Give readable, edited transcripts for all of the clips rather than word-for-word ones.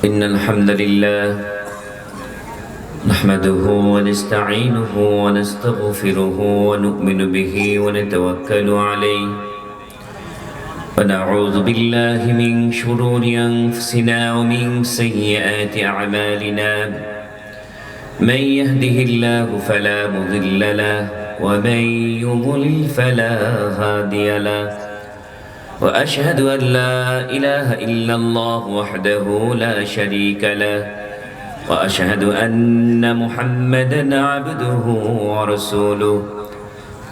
إن الحمد لله نحمده ونستعينه ونستغفره ونؤمن به ونتوكل عليه ونعوذ بالله من شرور أنفسنا ومن سيئات أعمالنا من يهده الله فلا مضل له ومن يضلل فلا هادي له وأشهد أن لا إله إلا الله وحده لا شريك له وأشهد أن محمدًا عبده ورسوله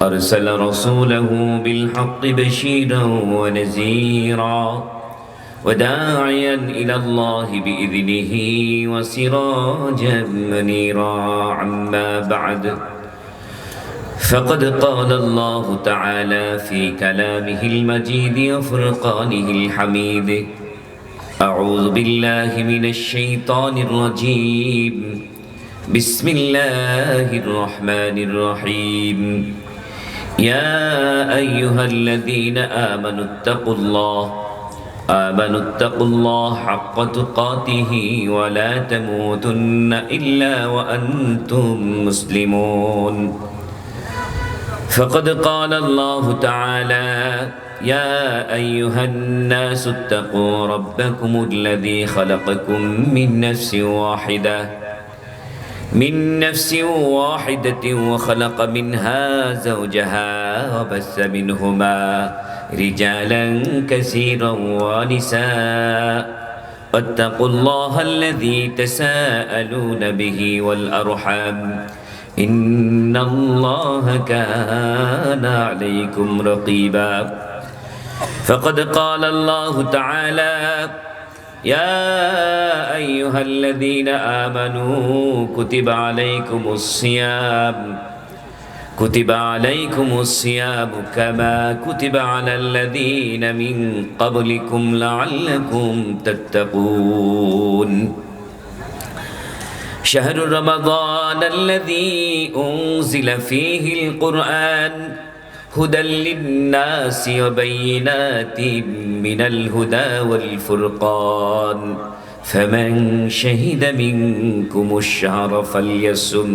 أرسل رسوله بالحق بشيرًا ونذيرًا وداعيًا إلى الله بإذنه وسراجًا منيرًا أما بعد فقد قال الله تعالى في كلامه المجيد وفرقانه الحميد أعوذ بالله من الشيطان الرجيم بسم الله الرحمن الرحيم يا أيها الذين آمنوا اتقوا الله حق تقاته ولا تموتن إلا وأنتم مسلمون فقد قال الله تعالى يا أيها الناس اتقوا ربكم الذي خلقكم من نفس واحدة وخلق منها زوجها وبث منهما رجالا كثيرا ونساء واتقوا الله الذي تساءلون به والأرحام إن الله كان عليكم رقيبا فقد قال الله تعالى يا أيها الذين آمنوا كتب عليكم الصيام كما كتب على الذين من قبلكم لعلكم تتقون شهر رمضان الذي أنزل فيه القرآن هدى للناس وبينات من الهدى والفرقان فمن شهد منكم الشهر فليصم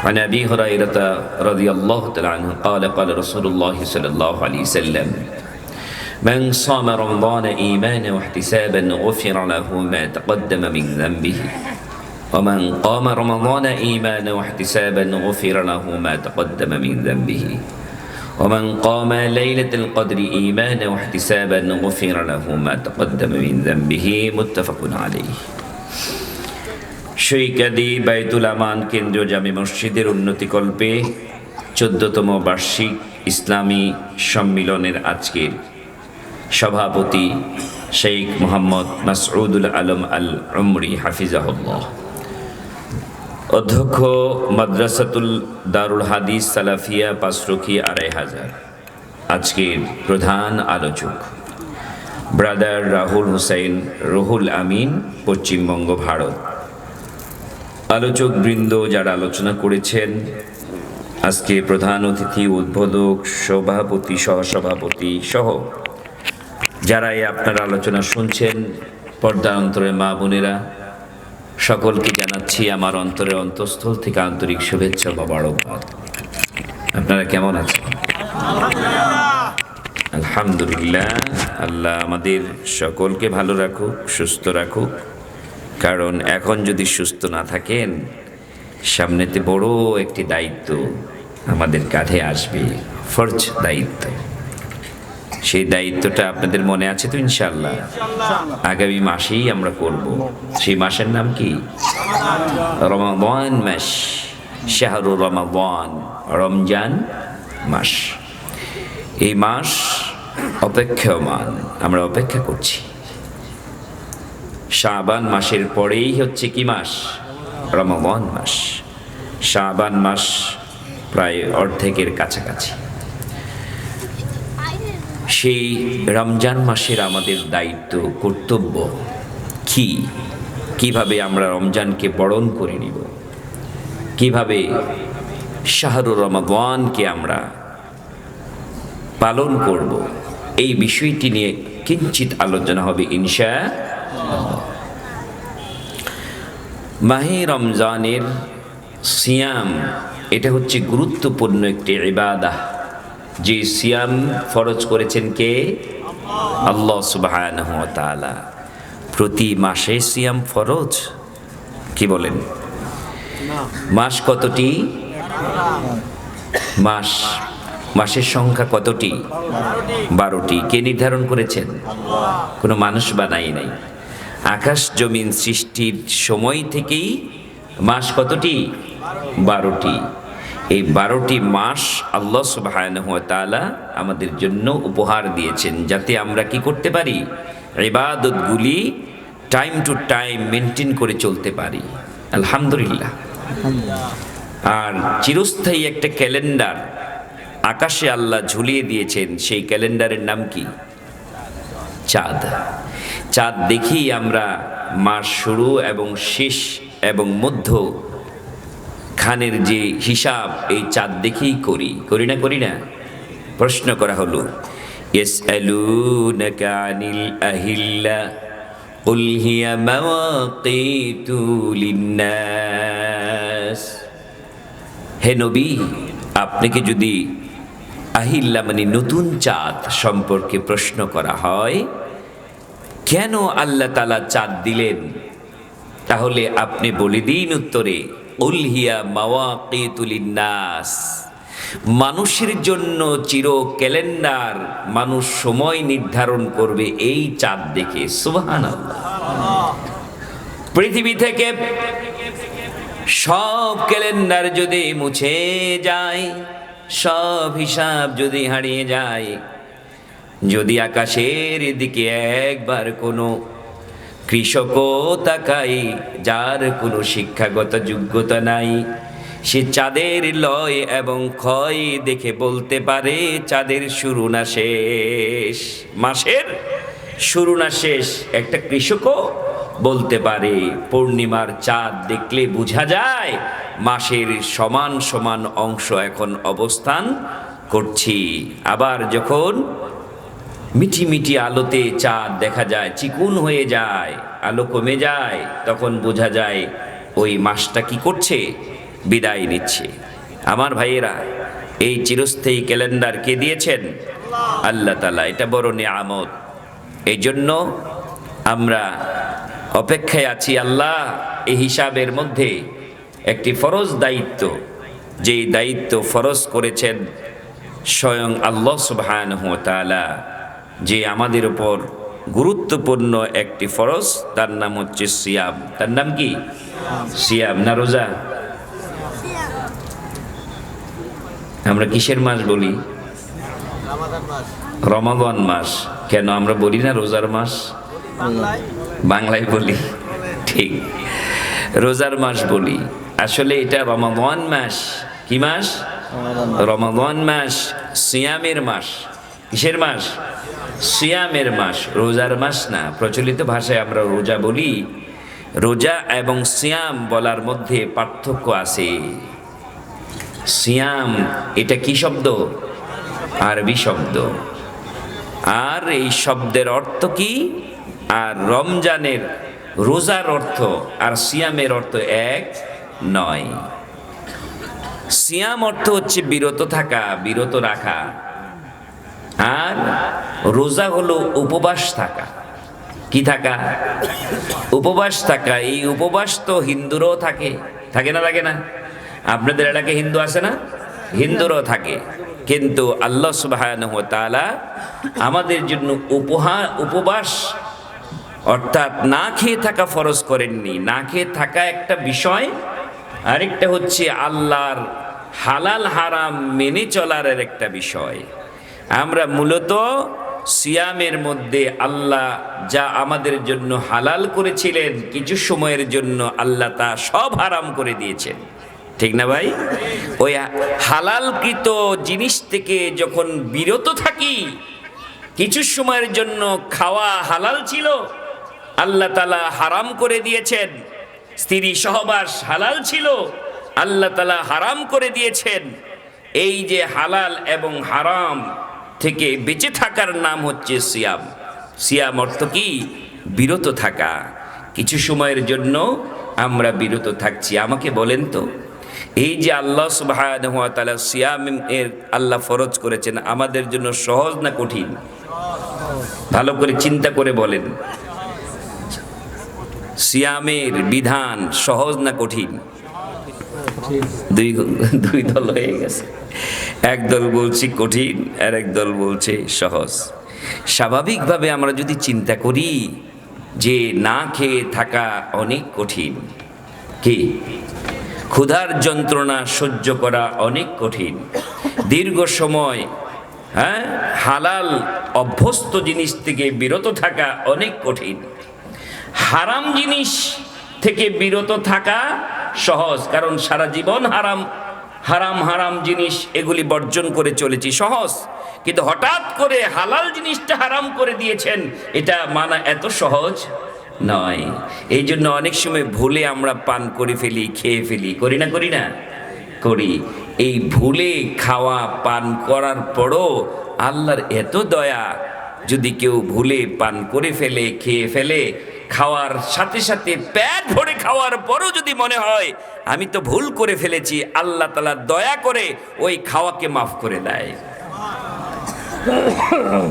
عن أبي هريرة رضي الله تعالى عنه قال رسول الله صلى الله عليه وسلم من صام رمضان إيمانا واحتسابا غفر له ما تقدم من ذنبه ومن قام رمضان إيمانا واحتسابا غفر له ما تقدم من ذنبه ومن قام ليلة القدر إيمانا واحتسابا غفر له ما تقدم من ذنبه متفق عليه সৈকত বাইতুল আমান কেন্দ্রীয় জামে মসজিদের উন্নতিকল্পে 14তম বার্ষিক ইসলামী সম্মিলনের আজকের সভাপতি শেখ মোহাম্মদ মাসউদুল আলম আল উমরি হাফিজাহুল্লাহ, অধ্যক্ষ মাদ্রাসাতুল দারুল হাদিস সালাফিয়া পাঁচরখি ২৫০০, আজকের প্রধান আলোচক ব্রাদার রাহুল হুসাইন রুহুল আমিন, পশ্চিমবঙ্গ, ভারত। আলোচক বৃন্দ যারা আলোচনা করেছেন, আজকে প্রধান অতিথি, উদ্বোধক, সভাপতি, সহসভাপতি সহ যারা আপনারা আলোচনা শুনছেন, পর্দার অন্তরে মা বোনেরা, সকলকে জানাচ্ছি আমার অন্তরের অন্তঃস্থল থেকে আন্তরিক শুভেচ্ছা বা মোবারকবাদ। আপনারা কেমন আছেন? আলহামদুলিল্লাহ। আল্লাহ আমাদের সকলকে ভালো রাখুক, সুস্থ রাখুক, কারণ এখন যদি সুস্থ না থাকেন, সামনেতে বড় একটি দায়িত্ব আমাদের কাঁধে আসবে, ফরজ দায়িত্ব। সেই দায়িত্বটা আপনাদের মনে আছে তো? ইনশাআল্লাহ আগামী মাসেই আমরা করব। সেই মাসের নাম কি? রমাদান মাস, শাহরু রমাদান, রমজান মাস। এই মাস অপেক্ষমান, আমরা অপেক্ষা করছি। শাবান মাসের পরেই হচ্ছে কি মাস? রমাদান মাস। শাবান মাস প্রায় অর্ধেকের কাছাকাছি। সেই রমজান মাসের আমাদের দায়িত্ব, কর্তব্য কি? কিভাবে আমরা রমজানকে বরণ করে নিব, কিভাবে শাহরু রমাদানকে আমরা পালন করব, এই বিষয়টি নিয়ে কিঞ্চিত আলোচনা হবে মাহে রমজানের সিয়াম এটা হচ্ছে গুরুত্বপূর্ণ একটি ইবাদাহ, যে সিয়াম ফরজ করেছেন কে? আল্লাহ সুবহানাহু ওয়া তাআলা। প্রতি মাসে সিয়াম ফরজ? কি বলেন? মাস কতটি? মাসের সংখ্যা কতটি? 12টি। কে নির্ধারণ করেছেন? কোনো মানুষ বানাই নাই। আকাশ জমিন সৃষ্টির সময় থেকেই মাস কতটি? 12টি। এই 12টি মাস আল্লাহ সুবহানাহু ওয়া তাআলা আমাদের জন্য উপহার দিয়েছেন, যাতে আমরা কি করতে পারি? ইবাদতগুলি টাইম টু টাইম মেনটেন করে চলতে পারি। আলহামদুলিল্লাহ। আর চিরস্থায়ী একটা ক্যালেন্ডার আকাশে আল্লাহ ঝুলিয়ে দিয়েছেন, সেই ক্যালেন্ডারের নাম কি? চাঁদ। চাঁদ দেখি আমরা মাস শুরু এবং শেষ এবং মধ্য খানের যে হিসাব, এই চাঁদ দেখেই করি না? প্রশ্ন করা হলো, ইয়াসআলুনাকা আনিল আহিল্লা কুল হিয়া মাওয়াকিতু লিন্নাস। হে নবী, আপনাকে যদি আহিল্লা মানে নতুন চাঁদ সম্পর্কে প্রশ্ন করা হয়, কেন আল্লাহ তাআলা চাঁদ দিলেন, তাহলে আপনি বলে দিন উত্তরে, কুল হিয়া মাওয়াকিতু লিন্নাস, মানুষের জন্য চির ক্যালেন্ডার, মানুষ সময় নির্ধারণ করবে এই চাঁদ দেখে। সুবহানাল্লাহ। পৃথিবী থেকে সব ক্যালেন্ডার যদি মুছে যায়, সব হিসাব যদি হারিয়ে যায়, যদি আকাশের দিকে একবার কোনো কৃষকও তাকাই, যার কোনো শিক্ষাগত যোগ্যতা নাই, সে চাঁদের লয় এবং ক্ষয় দেখে বলতে পারে চাঁদের শুরু না শেষ, মাসের শুরু না শেষ। একটা কৃষকও বলতে পারে। পূর্ণিমার চাঁদ দেখলে বোঝা যায় মাসের সমান সমান অংশ এখন অবস্থান করছি। আবার যখন মিটি মিটি আলোতে চাঁদ দেখা যায়, চিকুন হয়ে যায়, আলো কমে যায়, তখন বোঝা যায় ওই মাসটা কি করছে? বিদায় নিচ্ছে। আমার ভাইয়েরা, এই চিরস্থায়ী ক্যালেন্ডার কে দিয়েছেন? আল্লাহ তাআলা। এটা বড় নিয়ামত। এই জন্য আমরা অপেক্ষায় আছি আল্লাহ এই হিসাবের মধ্যে একটি ফরজ দায়িত্ব, যেই দায়িত্ব ফরজ করেছেন স্বয়ং আল্লাহ সুবহানাহু ওয়া তাআলা, যে আমাদের উপর গুরুত্বপূর্ণ একটি ফরজ, তার নাম হচ্ছে সিয়াম। তার নাম কি? সিয়াম না রোজা? আমরা কিসের মাস বলি? রমাদান মাস। কেন আমরা বলি না রোজার মাস? বাংলায় বলি, ঠিক, রোজার মাস বলি। আসলে এটা রমাদান মাস। কি মাস? রমাদান মাস, সিয়ামের মাস। কিসের মাস? সিয়ামের মাস, রোজার মাস না। প্রচলিত ভাষায় আমরা রোজা বলি। রোজা এবং সিয়াম বলার মধ্যে পার্থক্য আছে। সিয়াম এটা কি শব্দ? আরবি শব্দ। আর এই শব্দের অর্থ কি? আর রমজানের রোজার অর্থ আর সিয়ামের অর্থ এক নয়। সিয়াম অর্থ হচ্ছে বিরত থাকা, বিরত রাখা। আর রোজা হলো উপবাস থাকা। কি থাকা? উপবাস থাকা। এই উপবাস তো হিন্দুরাও থাকে, থাকে না? থাকে না? আপনাদের এলাকায় হিন্দু আছে না? হিন্দুরাও থাকে। কিন্তু আল্লাহ সুবহানাহু ওয়া তাআলা আমাদের জন্য উপবাস অর্থাৎ না খেয়ে থাকা ফরজ করেননি। না খেয়ে থাকা একটা বিষয়, আরেকটা হচ্ছে আল্লাহর হালাল হারাম মেনে চলার একটা বিষয়। আমরা মূলত সিয়ামের মধ্যে আল্লাহ যা আমাদের জন্য হালাল করেছিলেন, কিছু সময়ের জন্য আল্লাহ তা সব হারাম করে দিয়েছেন। ঠিক না ভাই? ওই হালালকৃত জিনিস থেকে যখন বিরত থাকি, কিছু সময়ের জন্য খাওয়া হালাল ছিল, আল্লাহ তাআলা হারাম করে দিয়েছেন। স্ত্রী সহবাস হালাল ছিল, আল্লাহ তাআলা হারাম করে দিয়েছেন। এই যে হালাল এবং হারাম থেকে বেঁচে থাকার নাম হচ্ছে সিয়াম। সিয়াম অর্থ কি? বিরত থাকা। কিছু সময়ের জন্য আমরা বিরত থাকছি। আমাকে বলেন তো, এই যে আল্লাহ সুবহানাহু ওয়া তাআলা সিয়াম এর আল্লাহ ফরজ করেছেন, আমাদের জন্য সহজ না কঠিন? ভালো করে চিন্তা করে বলেন, সিয়ামের বিধান সহজ না কঠিন? দুই দল হয়ে গেছে, এক দল বলছি কঠিন আর এক দল বলছে সহজ। স্বাভাবিকভাবে আমরা যদি চিন্তা করি যে না খেয়ে থাকা অনেক কঠিন, কি ক্ষুধার যন্ত্রণা সহ্য করা অনেক কঠিন, দীর্ঘ সময় হালাল অভ্যস্ত জিনিস থেকে বিরত থাকা অনেক কঠিন, হারাম জিনিস থেকে বিরত থাকা সহজ, কারণ সারা জীবন হারাম জিনিস এগুলি বর্জন করে চলেছি, সহজ। কিন্তু হঠাৎ করে হালাল জিনিসটা হারাম করে দিয়েছেন, এটা মানা এত সহজ নয়। এই জন্য অনেক সময় ভুলে আমরা পান করে ফেলি, খেয়ে ফেলি, করি না করি। এই ভুলে খাওয়া পান করার পরও আল্লাহর এত দয়া, যদি কেউ ভুলে পান করে ফেলে, খেয়ে ফেলে, খাওয়ার সাথে সাথে পেট ভরে খাওয়ার পরও যদি মনে হয় আমি তো ভুল করে ফেলেছি, আল্লাহ তাআলা দয়া করে ওই খাওয়াকে মাফ করে দেয়।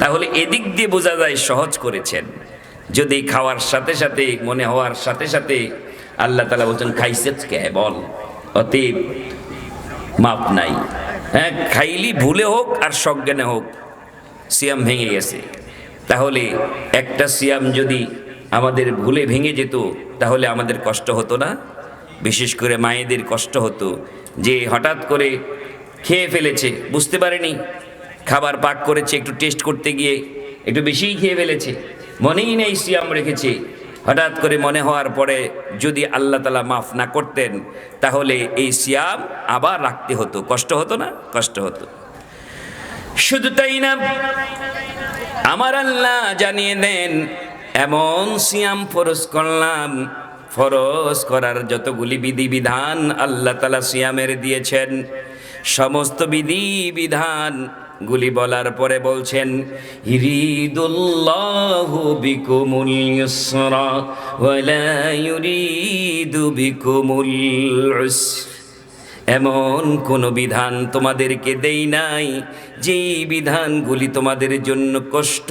তাহলে এদিক দিয়ে বোঝা যায় সহজ করেছেন। যদি খাওয়ার সাথে সাথে মনে হওয়ার সাথে সাথে আল্লাহ তাআলা বলছেন খাইছেস কে বল, অতএব মাপ নাই। খাইলি ভুলে হোক আর সজ্ঞানে হোক, সিয়াম ভেঙে গেছে। তাহলে একটা সিয়াম যদি আমাদের ভুলে ভেঙে যেত তাহলে আমাদের কষ্ট হতো না? বিশেষ করে মায়েদের কষ্ট হতো, যে হঠাৎ করে খেয়ে ফেলেছে, বুঝতে পারেনি, খাবার পাক করেছে, একটু টেস্ট করতে গিয়ে একটু বেশিই খেয়ে ফেলেছে, মনেই নেই সিয়াম রেখেছে। হঠাৎ করে মনে হওয়ার পরে যদি আল্লাহ তাআলা মাফ না করতেন তাহলে এই সিয়াম আবার রাখতে হতো, কষ্ট হতো না? কষ্ট হতো। শুধু তাই না, আমার আল্লাহ জানিয়ে দেন এমন সিয়াম ফরজ করলাম, ফরজ করার যতগুলি বিধিবিধান আল্লাহ তাআলা সিয়ামের দিয়েছেন, সমস্ত বিধিবিধান গুলি বলার পরে বলছেন ইরিদুল্লাহু বিকুমুল ইউসরা ওয়া লা ইউরিদু বিকুমুল উসর। এমন কোন বিধান তোমাদেরকে দেই নাই যেই বিধানগুলি তোমাদের জন্য কষ্ট,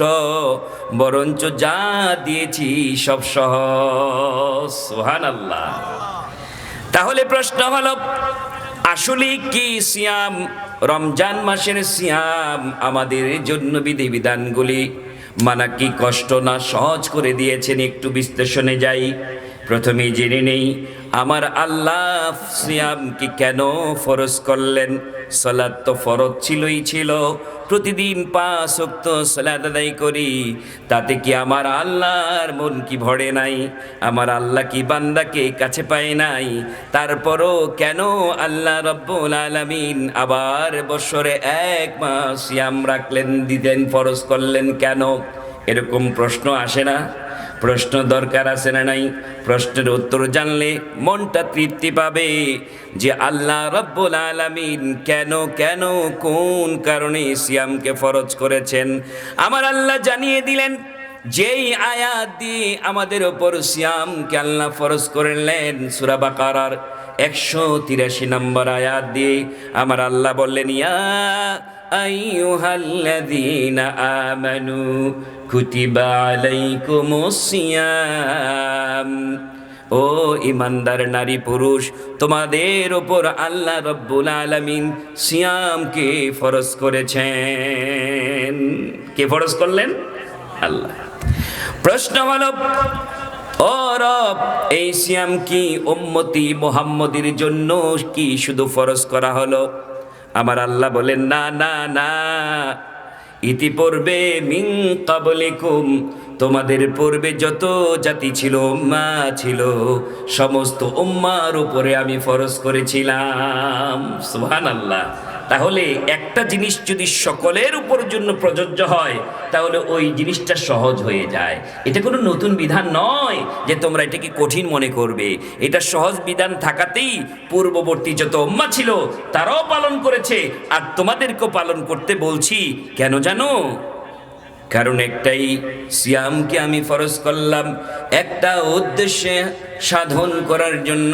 বরঞ্চ যা দিয়েছি সব সহজ। সুবহানাল্লাহ। তাহলে প্রশ্ন হলো, আসলে কি সিয়াম, রমজান মাসের সিয়াম আমাদের জন্য বিধিবিধানগুলি মানা কি কষ্ট না সহজ করে দিয়েছেন? একটু বিশ্লেষণে যাই। প্রথমে জেনে নেই আমার আল্লাহ সিয়াম কি কেন ফরজ করলেন। সালাত তো ফরজ ছিল, প্রতিদিন 5 ওয়াক্ত সালাত আদায় করি, তাতে কি আমার আল্লাহর মন কি ভরে নাই? আমার আল্লাহ কি বান্দাকে কাছে পায় নাই? তারপরও কেন আল্লাহ রব্বুল আলামিন আবার বছরে 1 মাস সিয়াম রাখলেন, দিলেন, ফরজ করলেন কেন? এরকম প্রশ্ন আসে না? প্রশ্ন দরকার আছে না নাই? প্রশ্নের উত্তর জানলে মনটা তৃপ্তি পাবে যে আল্লাহ রব্বুল আলামিন কেন কোন কারণে সিয়ামকে ফরজ করেছেন। আমার আল্লাহ জানিয়ে দিলেন, যেই আয়াত দিয়ে আমাদের ওপর সিয়ামকে আল্লাহ ফরজ করলেন, সূরা বাকারার 183 নম্বর আয়াত দিয়ে আমার আল্লাহ বললেন, ইয়া আইয়ুহাল্লাযীনা আমানু কুতিবা আলাইকুমুস সিয়াম। ও ইমানদার নারী পুরুষ, তোমাদের উপর আল্লাহ রব্বুল আলামিন সিয়ামকে ফরজ করেছেন। কে ফরজ করলেন? আল্লাহ। প্রশ্ন হলো, ও রব, এই সিয়াম কি উম্মতি মুহাম্মদের জন্য কি শুধু ফরজ করা হলো? আমার আল্লাহ বলেন, না না না, ইতিপূর্বে মিন ক্বাবলিকুম, তোমাদের পূর্বে যত জাতি ছিল, উম্মাহ ছিল, সমস্ত উম্মার উপরে আমি ফরজ করেছিলাম। সুবহানাল্লাহ। তাহলে একটা জিনিস যদি সকলের উপর জন্য প্রযোজ্য হয় তাহলে ওই জিনিসটা সহজ হয়ে যায়। এটা কোনো নতুন বিধান নয় যে তোমরা এটাকে কঠিন মনে করবে। এটা সহজ বিধান থাকাতেই পূর্ববর্তী যত উম্মাহ ছিল তারাও পালন করেছে, আর তোমাদেরকেও পালন করতে বলছি। কেন জানো? কারণ একটাই, সিয়ামকে আমি ফরজ করলাম একটা উদ্দেশ্যে সাধন করার জন্য,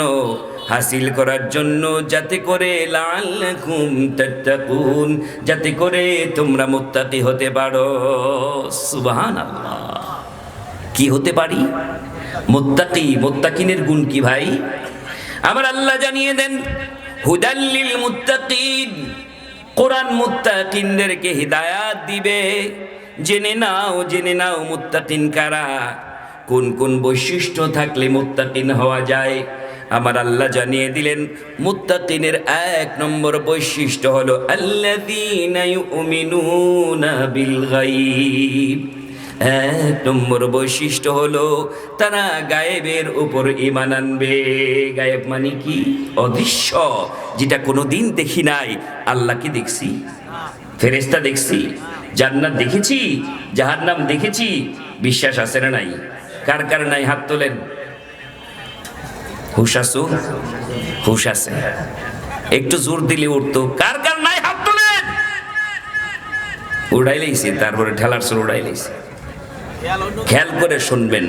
হাসিল করার জন্য, যাতে করে লাআল্লাকুম তাত্তাকুন, যাতে করে তোমরা মুত্তাকি হতে পারো। সুবহানাল্লাহ। কি হতে পারি? মুত্তাকি। মুত্তাকিনের গুণ কি ভাই? আমার আল্লাহ জানিয়ে দেন, হুদাল্লিল মুত্তাকিন, কোরআন মুত্তাকিনদেরকে হিদায়াত দিবে। জেনে নাও মুত্তাকিন কারা, কোন কোন বৈশিষ্ট্য থাকলে মুত্তাকিন হওয়া যায়। আমার আল্লাহ জানিয়ে দিলেন, মুত্তাকিনের 1 নম্বর বৈশিষ্ট্য হলো আল্লাযীনা ইউমিনুনা বিল গায়ব। 1 নম্বর বৈশিষ্ট্য হলো তারা গায়েবের উপর ঈমান আনবে। গায়েব মানে কি? অদৃশ্য, যেটা কোনোদিন দেখি নাই। আল্লাহকে দেখছি, ফেরেশতা দেখছি, জান্নাত দেখেছি, জাহান্নাম দেখেছি। বিশ্বাস আছে না নাই? কার কার নাই হাত তোলেন। হুশ আছো? হুশ আছে? একটু জোর দিলে উঠতো। কার কার নাই হাত তোলেন। উড়াই লাইছে, তারপরে ঠেলার সুর উড়াই লাইছে। খেয়াল করে শুনবেন।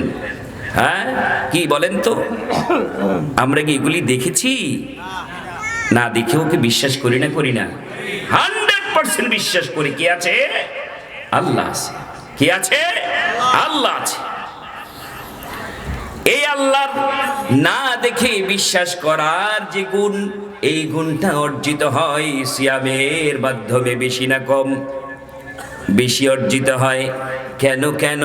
হ্যাঁ, কি বলেন তো? আমরা কি এগুলি দেখেছি? না দেখেও কি বিশ্বাস করি না? করি না? 100% বিশ্বাস করি। কি আছে? আল্লাহ আছে। কি আছে? আল্লাহ আছে। এই আল্লাহ না দেখে বিশ্বাস করার যে গুণ, এই গুণটা অর্জিত হয় সিয়ামের মাধ্যমে। বেশি না কম? বেশি অর্জিত হয়। কেন?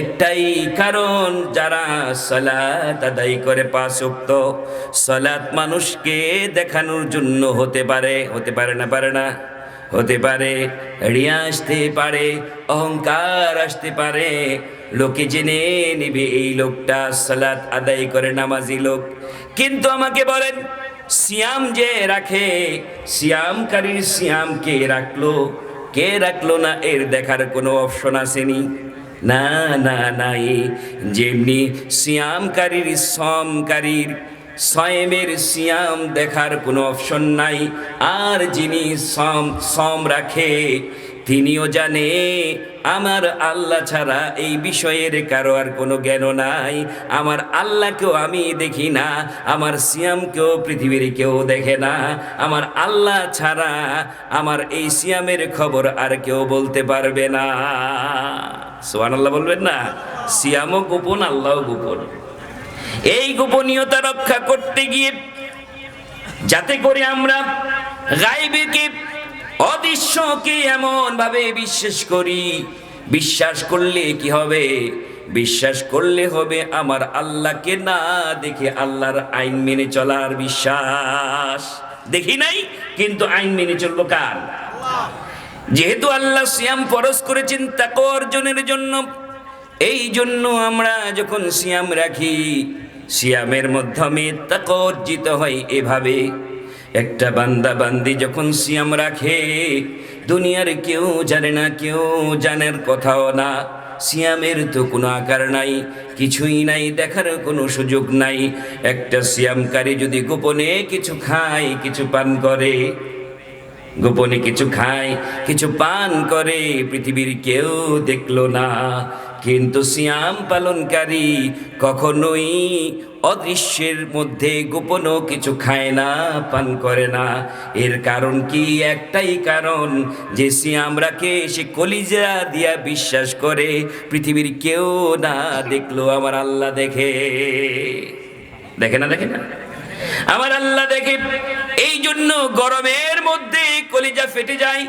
একটাই কারণ, যারা সালাত আদায় করে 5 ওয়াক্ত, সালাত মানুষকে দেখানোর জন্য হতে পারে। হতে পারে না? পারে না? হতে পারে। রিয়া আসতে পারে, অহংকার আসতে পারে, লোকে জেনে নিবে এই লোকটা সালাত আদায় করে, নামাজি লোক। কিন্তু আমাকে বলেন, সিয়াম যে রাখে, সিয়ামকারীর সিয়াম কে রাখলো, কে রাখলো না, এর দেখার কোনো অপশন আসেনি। না না নাই। যেমনি সিয়ামকারীর সমকারীর সয়েমের সিয়াম দেখার কোনো অপশন নাই, আর যিনি সম রাখে তিনিও জানে আমার আল্লাহ ছাড়া এই বিষয়ের কারো আর কোনো জ্ঞান নাই। আমার আল্লাহকেও আমি দেখি না, আমার সিয়ামকেও পৃথিবীর কেউ দেখে না। আমার আল্লাহ ছাড়া আমার এই সিয়ামের খবর আর কেউ বলতে পারবে না। সুবহানাল্লাহ বলবেন না? সিয়ামও গোপন, আল্লাহও গোপন। এই গোপনীয়তা রক্ষা করতে গিয়ে, যাতে করে আমরা গায়বকে, অদৃশ্যকে এমন ভাবে বিশ্বাস করি, বিশ্বাস করলে কি হবে? বিশ্বাস করলে হবে আমার আল্লাহকে না দেখে আল্লাহর আইন মেনে চলার বিশ্বাস। দেখি নাই কিন্তু আইন মেনে চলবো কার? যেহেতু আল্লাহ সিয়াম ফরজ করেছেন তাকওয়া অর্জনের জন্য, এই জন্য আমরা যখন সিয়াম রাখি, সিয়ামের মাধ্যমে তাকওয়া অর্জিত হয়। এভাবে একটা বান্দা বান্দি যখন সিয়াম রাখে, দুনিয়ার কেউ জানে না, কেউ জানার কথাও না। সিয়ামের তো কোনো আকার নাই, কিছুই নাই, দেখার কোনো সুযোগ নাই। একটা সিয়ামকারী যদি গোপনে কিছু খায়, কিছু পান করে, গোপনে কিছু খায়, কিছু পান করে, পৃথিবীর কেউ দেখলো না। কিন্তু সিয়াম পালনকারী কখনোই অদৃশ্যের মধ্যে গোপনও কিছু খায় না, পান করে না। এর কারণ কি? একটাই কারণ, যে সিয়াম রাখে সে কলিজা দিয়া বিশ্বাস করে পৃথিবীর কেউ না দেখলো আমার আল্লাহ দেখে। দেখে না? দেখে না? আমার আল্লাহ দেখে। এই জন্য গরমের মধ্যে কলিজা ফেটে যায়,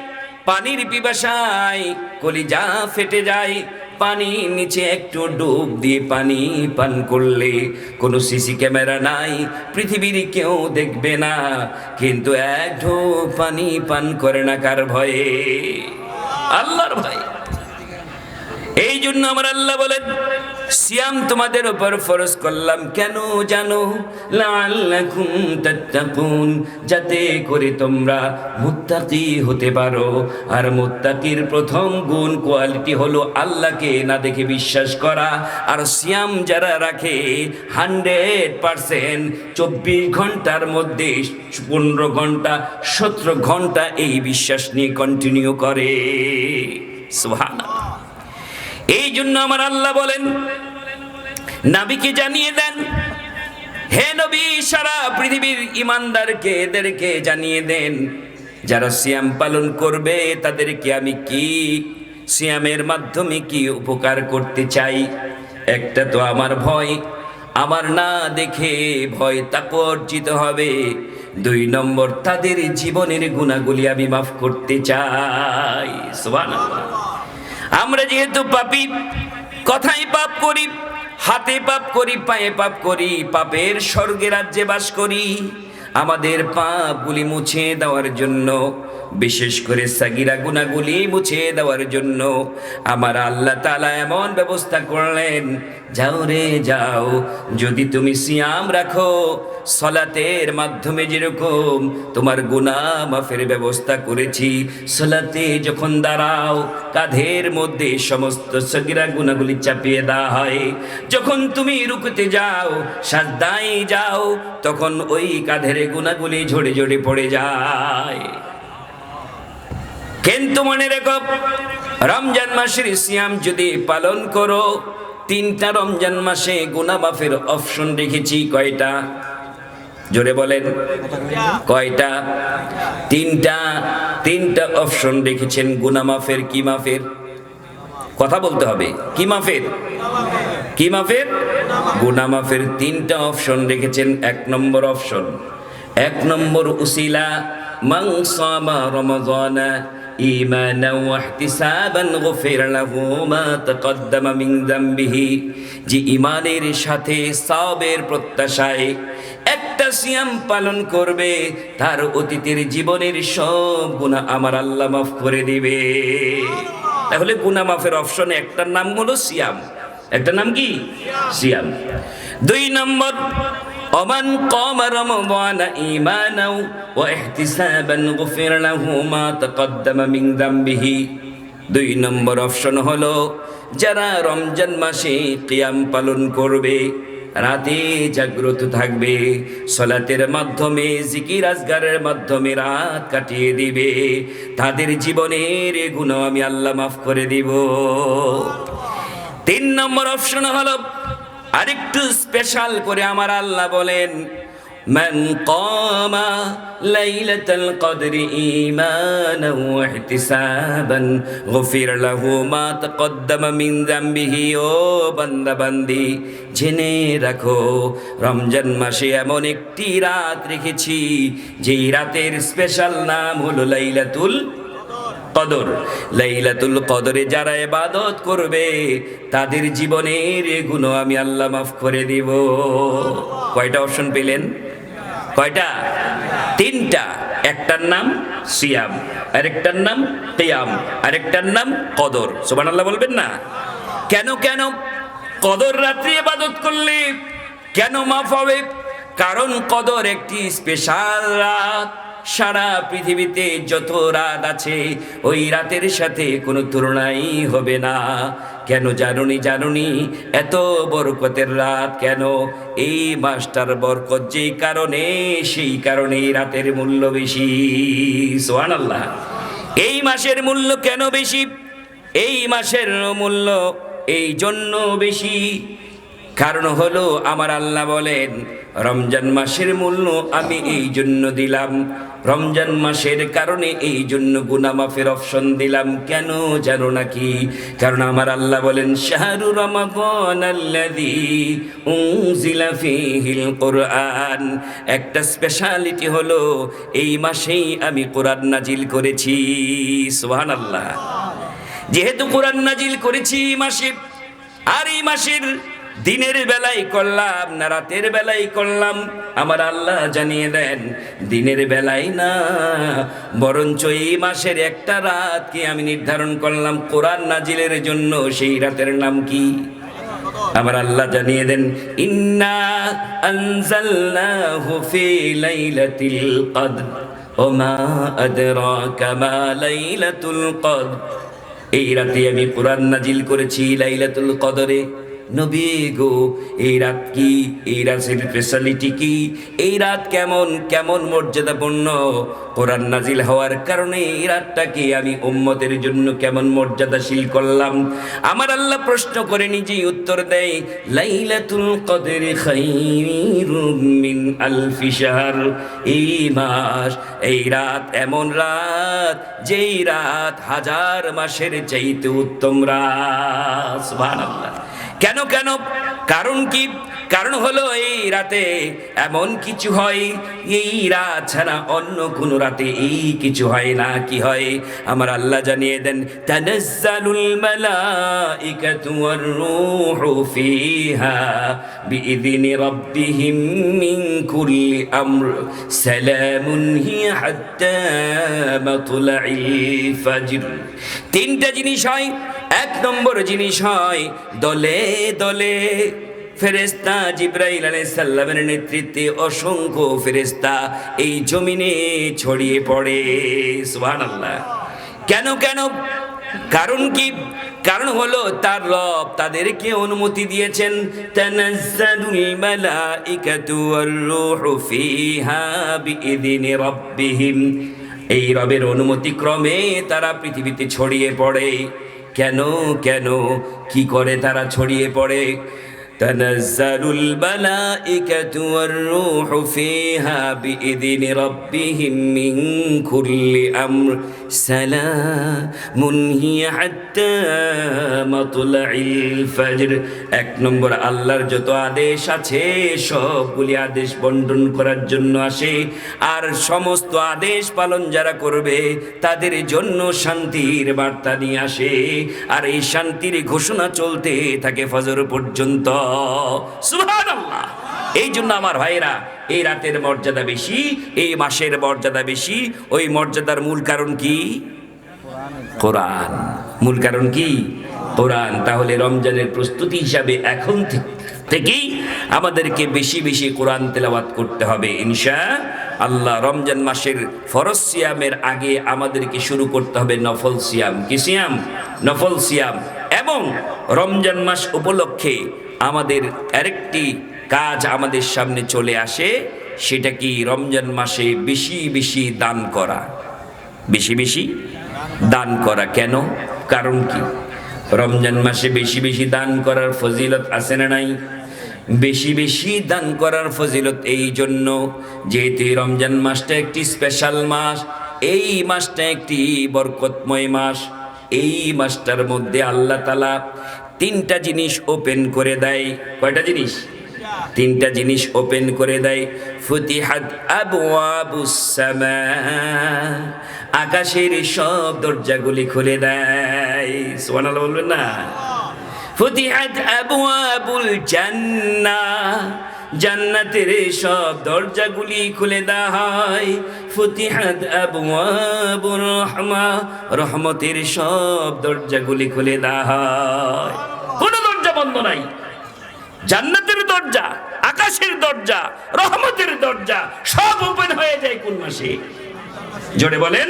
পানির পিপাসায় কলিজা ফেটে যায়। পানির নিচে একটু ডুব দিয়ে পানি পান করলে কোনো সিসি ক্যামেরা নাই, পৃথিবীর কেউ দেখবে না, কিন্তু এক ঢোক পানি পান করে না কার ভয়ে? আল্লাহর ভয়ে। এই জন্য আমার আল্লাহ বলেন, সিয়াম তোমাদের উপর ফরজ করলাম কেন জানো? লাআল্লাকুম তাত্তাকুন, যাতে করে তোমরা মুত্তাকি হতে পারো। আর মুত্তাকির প্রথম গুণ, কোয়ালিটি হলো আল্লাহকে না দেখে বিশ্বাস করা। আর সিয়াম যারা রাখে 100% 24 ঘন্টার মধ্যে 15 ঘন্টা 17 ঘন্টা এই বিশ্বাস নিয়ে কন্টিনিউ করে। সুবহানাল্লাহ। এই জন্য আমার আল্লাহ বলেন, নবীকে জানিয়ে দেন, হে নবী সারা পৃথিবীর ইমানদারকে এদেরকে জানিয়ে দেন, যারা সিয়াম পালন করবে তাদেরকে আমি কি সিয়ামের মাধ্যমে কি উপকার করতে চাই। একটা তো আমার ভয়, আমার না দেখে ভয় তাকওয়া অর্জিত হবে। 2 নম্বর, তাদের জীবনের গুনাহগুলি আমি মাফ করতে চাই। সুবহানাল্লাহ। আমরা যেহেতু পাপী, কথায় পাপ করি, হাতে পাপ করি, পায়ে পাপ করি, পাপের স্বর্গে রাজ্যে বাস করি। আমাদের পাপগুলি মুছে দেওয়ার জন্য, বিশেষ করে সাগীরা গুনাহগুলি মুছে দেওয়ার জন্য আমার আল্লাহ তাআলা এমন ব্যবস্থা করলেন, যাও রে যাও, যদি তুমি সিয়াম রাখো, সালাতের মাধ্যমে যেরকম তোমার গুনাহ মাফের ব্যবস্থা করেছি, সালাতে যখন দাঁড়াও কাঁধের মধ্যে সমস্ত সাগীরা গুনাহগুলি চাপিয়ে দেওয়া হয়। যখন তুমি রুকুতে যাও, সাজদায় যাও, তখন ওই কাঁধের গুনাহগুলি ঝরে ঝরে পড়ে যায়। কিন্তু মনে রেখো, রমজান মাসের সিয়াম যদি পালন করো, 3টা রমজান মাসে গুনাহ মাফের অপশন রেখেছি। কয়টা? জোরে বলেন, কয়টা? 3টা অপশন রেখেছেন গুনাহ মাফের। কি মাফের? কথা বলতে হবে। কি মাফের? কি মাফের? গুনাহ মাফের 3টা অপশন রেখেছেন। 1 নম্বর অপশন, 1 নম্বর উসিলা, মান সামা রমাযানা ঈমানান ওয়া ইহতিসাবান গুফিরা লাহু মা তাকদ্দামা মিন যামবিহি। যে ঈমানের সাথে সওয়াবের প্রত্যাশায় একটা সিয়াম পালন করবে, তার অতীতের জীবনের সব গুনাহ আমার আল্লাহ মাফ করে দিবে। তাহলে গুনাহ মাফের অপশনে একটার নাম হলো সিয়াম। একটা নাম কি? সিয়াম। 2 নম্বর, ওমান কামা রমাযানা ঈমানান ওয়া ইহতিসাবান গুফিরা লাহু মা তাকদ্দামা মিন যামবিহি। 2 নম্বর অপশন হলো, যারা রমজান মাসে কিয়াম পালন করবে, রাতে জাগ্রত থাকবে, সালাতের মাধ্যমে, জিকির আজগারের মাধ্যমে রাত কাটিয়ে দিবে, তাদের জীবনের গুনাহ আমি আল্লাহ মাফ করে দিব। 3 নম্বর অপশন হলো, আরেকটু স্পেশাল করে আমার আল্লাহ বলেন, মান কামা লাইলাতাল কদরি ঈমানান ওয়া ইহতিসাবান গুফিরা লাহু মা তাকদ্দামা মিন যামবিহি। ও বান্দা বান্দি, জেনে রাখো, রমজান মাসে এমন একটি রাত রেখেছি, যেই রাতের স্পেশাল নাম হলো লাইলাতুল কদর। লাইলাতুল কদরে যারা ইবাদত করবে, তাদের জীবনের গুনাহ আমি আল্লাহ মাফ করে দিব। কয়টা অপশন পেলেন? কয়টা? 3টা। একটার নাম সিয়াম, আরেকটার নাম কিয়াম, আরেকটার নাম কদর। সুবহানাল্লাহ বলবেন না? কেন কেন কদর রাত্রি ইবাদত করলে কেন মাফ হবে? কারণ কদর একটি স্পেশাল রাত। সারা পৃথিবীতে যত রাত আছে, ওই রাতের সাথে কোনো তুলনাই হবে না। কেন জানুনি এত বরকতের রাত কেন? এই মাসটার বরকত যেই কারণে, সেই কারণে এই রাতের মূল্য বেশি। সুবহানাল্লাহ। এই মাসের মূল্য কেন বেশি? এই মাসের মূল্য এই জন্য বেশি, কারণ হলো আমার আল্লাহ বলেন, রমজান মাসের মূল্য আমি এই জন্য দিলাম, রমজান মাসের কারণে এই জন্য গুনাহ মাফের অপশন দিলাম। কেন জানো নাকি? কারণ আমার আল্লাহ বলেন, শাহরু রমাদানাল্লাযী উনজিলা ফীহিল কুরআন। একটা স্পেশালিটি হলো, এই মাসেই আমি কোরআন নাজিল করেছি। সুবহানাল্লাহ। যেহেতু কোরআন নাজিল করেছি এই মাসে, আর এই মাসের দিনের বেলায় করলাম না রাতের বেলায় করলাম, আমার আল্লাহ জানিয়ে দেন, দিনের বেলায় না, বরঞ্চ এই মাসের একটা রাতকে আমি নির্ধারণ করলাম কোরআন নাজিলের জন্য। সেই রাতের নাম কি? আমার আল্লাহ জানিয়ে দেন, ইন্না আনজালনাহু ফি লাইলাতিল কদর ওয়া মা আদরাকা মা লাইলাতুল কদর। এই রাতে আমি কোরআন নাজিল করেছি লাইলাতুল কদরে। নবী গো এই রাত কি, এই রাতের স্পেশালিটি কি, এই রাত কেমন কেমন মর্যাদাপূর্ণ, কোরআন নাজিল হওয়ার কারণে এই রাতটাকে আমি উম্মতের জন্য কেমন মর্যাদাশীল করলাম। আমার আল্লাহ প্রশ্ন করে নিজেই উত্তর দেয়, লাইলাতুল কদরি খায়রুম মিন আলফি শাহর। এই মাস, এই রাত এমন রাত যেই রাত হাজার মাসের চাইতে উত্তম রাত। সুবহানাল্লাহ। কেন কেন? কারণ কি? কারণ হলো এই রাতে এমন কিছু হয়, এই রাত ছাড়া অন্য কোন রাতে এই কিছু হয় না। কি হয়? আমার আল্লাহ জানিয়ে দেন, তানাজ্জালুল মালাইকাতু ওয়ার রূহু ফিহা বিইذনি রাব্বিহিম মিন কুল্লি আমর সালামুন হিয়া হাত্তা মাতলাইল ফাজর। তিনটা জিনিস হয়। এক নম্বর জিনিস হয়, দলে দলে ফেরেশতা জিবরাইল আলাইহিস সালামের নেতৃত্বে অসংখ্য ফেরেশতা এই জমিনে ছড়িয়ে পড়ে। সুবহানাল্লাহ। কেন কেন? কারণ কি? কারণ হলো তার রব তাদেরকে অনুমতি দিয়েছেন, তানাজ্জালুল মালাইকাতু ওয়ার রূহু ফিহা বিইذনি রাব্বিহিম। এই রবের অনুমতি ক্রমে তারা পৃথিবীতে ছড়িয়ে পড়ে। কেন কেন? কি করে তারা ছড়িয়ে পড়ে? তানাজ্জালুল মালাইকাতু ওয়ার রূহু ফিহা বিইذনি রাব্বিহিম মিন কুল্লি আমর সালামুন হিয়া হাত্তা মাতলাইল ফাজর। এক নম্বর, আল্লাহর যত আদেশ আছে সবগুলি আদেশ বন্টন করার জন্য আসে, আর সমস্ত আদেশ পালন যারা করবে তাদের জন্য শান্তির বার্তা নিয়ে আসে, আর এই শান্তির ঘোষণা চলতে থাকে ফজর পর্যন্ত। সুবহানাল্লাহ। এই জন্য আমার ভাইরা, এই রাতের মর্যাদা বেশি, এই মাসের মর্যাদা বেশি। ওই মর্যাদার মূল কারণ কি? কোরআন। মূল কারণ কি? কোরআন। তাহলে রমজানের প্রস্তুতি হিসাবে এখন থেকেই আমাদেরকে বেশি বেশি কোরআন তেলাওয়াত করতে হবে ইনশাআল্লাহ। রমজান মাসের ফরজ সিয়ামের আগে আমাদেরকে শুরু করতে হবে নফল সিয়াম। কি সিয়াম? নফল সিয়াম। এবং রমজান মাস উপলক্ষে আমাদের আরেকটি কাজ আমাদের সামনে চলে আসে, সেটা কি? রমজান মাসে বেশি বেশি দান করা। বেশি বেশি দান করা। কেন? কারণ কি? রমজান মাসে বেশি বেশি দান করার ফজিলত আছে না নাই? বেশি বেশি দান করার ফজিলত এই জন্য, যেহেতু রমজান মাসটা একটি স্পেশাল মাস, এই মাসটা একটি বরকতময় মাস। এই মাসটার মধ্যে আল্লাহ তাআলা তিনটা জিনিস ওপেন করে দেয়। কয়টা জিনিস? তিনটা জিনিস ওপেন করে দেয়। ফুতিহাত আবওয়াবুস সামা, আকাশের সব দরজাগুলি খুলে দেয়। সুবহানাল্লাহ বলবেন না? ফুতিহাত আবওয়াবুল জান্নাহ, জান্নাতের সব দরজাগুলি খুলে দেওয়া হয়। ফুতিহাত আবওয়াবুর রাহমা, রহমতের সব দরজাগুলি খুলে দেওয়া হয়। কোনো দরজা বন্ধ নাই। জান্নাতের দরজা, আকাশের দরজা, রহমতের দরজা সব ওপেন হয়ে যায় কোন মাসে? জোরে বলেন।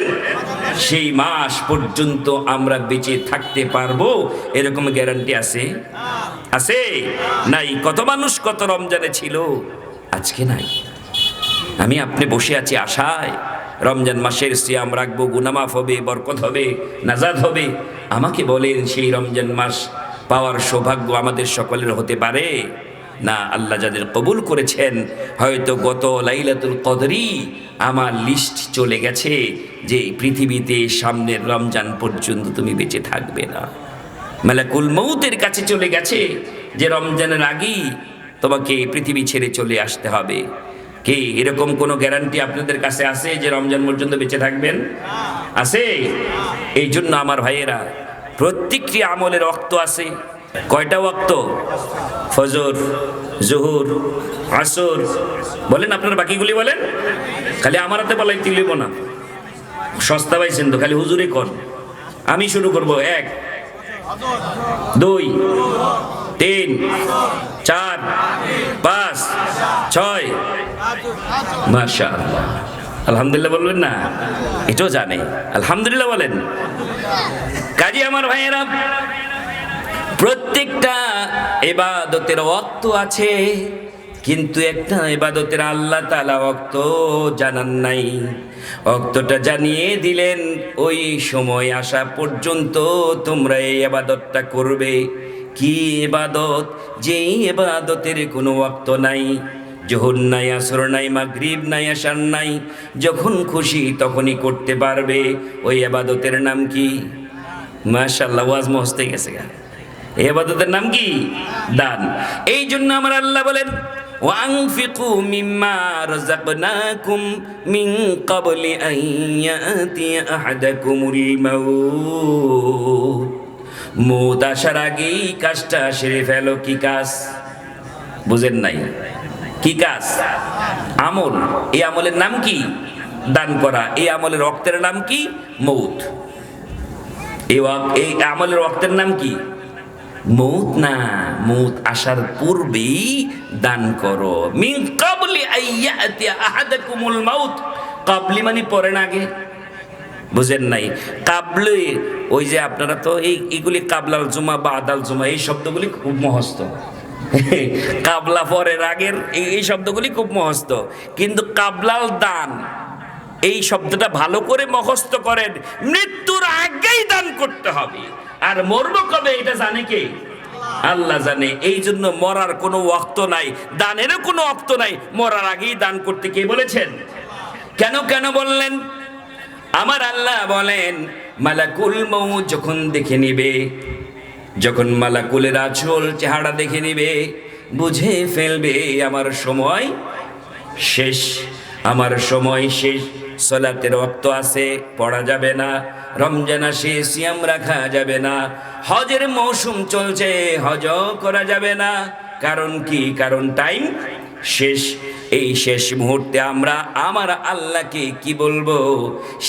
সেই মাস পর্যন্ত আমরা বেঁচে থাকতে পারবো এরকম গ্যারান্টি আছে? আছে? নাই। কত মানুষ কত রমজানে ছিল, আজকে নাই। আমি আপনি বসে আছি আশায় রমজান মাসের সিয়াম রাখবো, গুনাহ মাফ হবে, বরকত হবে, নাজাত হবে। আমাকে বলেন, সেই রমজান মাস পাওয়ার সৌভাগ্য আমাদের সকলের হতে পারে না? আল্লাহ যাদের কবুল করেছেন, হয়তো গত লাইলাতুল কদরি আমার লিস্ট চলে গেছে যে পৃথিবীতে সামনের রমজান পর্যন্ত তুমি বেঁচে থাকবে না। মালাকুল মউতের কাছে চলে গেছে যে রমজানের আগেই তোমাকে পৃথিবী ছেড়ে চলে আসতে হবে। কি এরকম কোনো গ্যারান্টি আপনাদের কাছে আছে যে রমজান পর্যন্ত বেঁচে থাকবেন? আছে? এই জন্য আমার ভাইয়েরা, প্রত্যেকটি আমলের ওয়াক্ত আছে। কয়টা ওয়াক্ত? ফজর, জোহর, আসর। বলেন আপনার বাকিগুলি বলেন। খালি আমার হাতে বলাই তিলিব না, সস্তা পাইছেন তো, খালি হুজুরে কর। আমি শুরু করব। 1, 2, 3, 4, 5, 6। মাশাআল্লাহ। আলহামদুলিল্লাহ বলবেন না? এটাও জানে। আলহামদুলিল্লাহ বলেন। কাজী আমার ভাইয়েরা, প্রত্যেকটা ইবাদতের ওয়াক্ত আছে, কিন্তু একটা ইবাদতের আল্লাহ তাআলা ওয়াক্ত জানান নাই। ওয়াক্তটা জানিয়ে দিলেন, ওই সময় আসা পর্যন্ত তোমরা এই ইবাদতটা করবে। কি ইবাদত? যে ইবাদতের কোনো ওয়াক্ত নাই, জোহর নাই, আসর নাই, মাগরিব নাই, এশার নাই, যখন খুশি তখনই করতে পারবে। ওই ইবাদতের নাম কি? মাশাআল্লাহ, ওয়াজ মস্তে গেছে গা। এই ইবাদতের নাম কি? দান। এই জন্য আমার আল্লাহ বলেন, ওয়ানফিকু মিম্মা রাযাকনাকুম মিন ক্বাবলি আন ইয়াতিয়া আহাদাকুমুল মাউত। মউত আসার আগেই কাজটা সেরে ফেলো। কি কাজ? বুঝেন নাই? কি কাজ? আমল। এই আমলের নাম কি? দান করা। এই আমলের ওয়াক্তের নাম কি? মউত। এই আমলের ওয়াক্তের নাম কি? মউত না, মউত আসার পূর্বেই দান করো। মিন ক্বাবলি আইয়াতি আহাদাকুমুল মাউত। ক্বাবলি মানে পরে না আগে? বুঝেন নাই? কাবলি, ওই যে আপনারা তো এইগুলি কাবলাল জুমা বা আদাল জুমা এই শব্দগুলি খুব মুখস্থ। কাবলা পরের আগের এই শব্দগুলি খুব মুখস্থ, কিন্তু কাবলাল দান এই শব্দটা ভালো করে মুখস্থ করেন। মৃত্যুর আগেই দান করতে হবে। আর মরবো কবে এটা জানে কে? আল্লাহ জানে। এই জন্য মরার কোনো ওয়াক্ত নাই, দানেরও কোনো ওয়াক্ত নাই। মরার আগেই দান করতে কে বলেছেন? কেন বললেন? আমার আল্লাহ বলেন, মালাকুল মউত যখন দেখে নিবে, যখন মালাকুলের আঁচল চেহারা দেখে নিবে, বুঝে ফেলবে আমার সময় শেষ, আমার সময় শেষ। সালাতের ওয়াক্ত আছে, পড়া যাবে না। রমজান আসে, সিয়াম রাখা যাবে না। হজের মৌসুম চলছে, হজ করা যাবে না। কারণ কি? কারণ টাইম শেষ। এই শেষ মুহূর্তে আমরা আমার আল্লাহকে কি বলবো?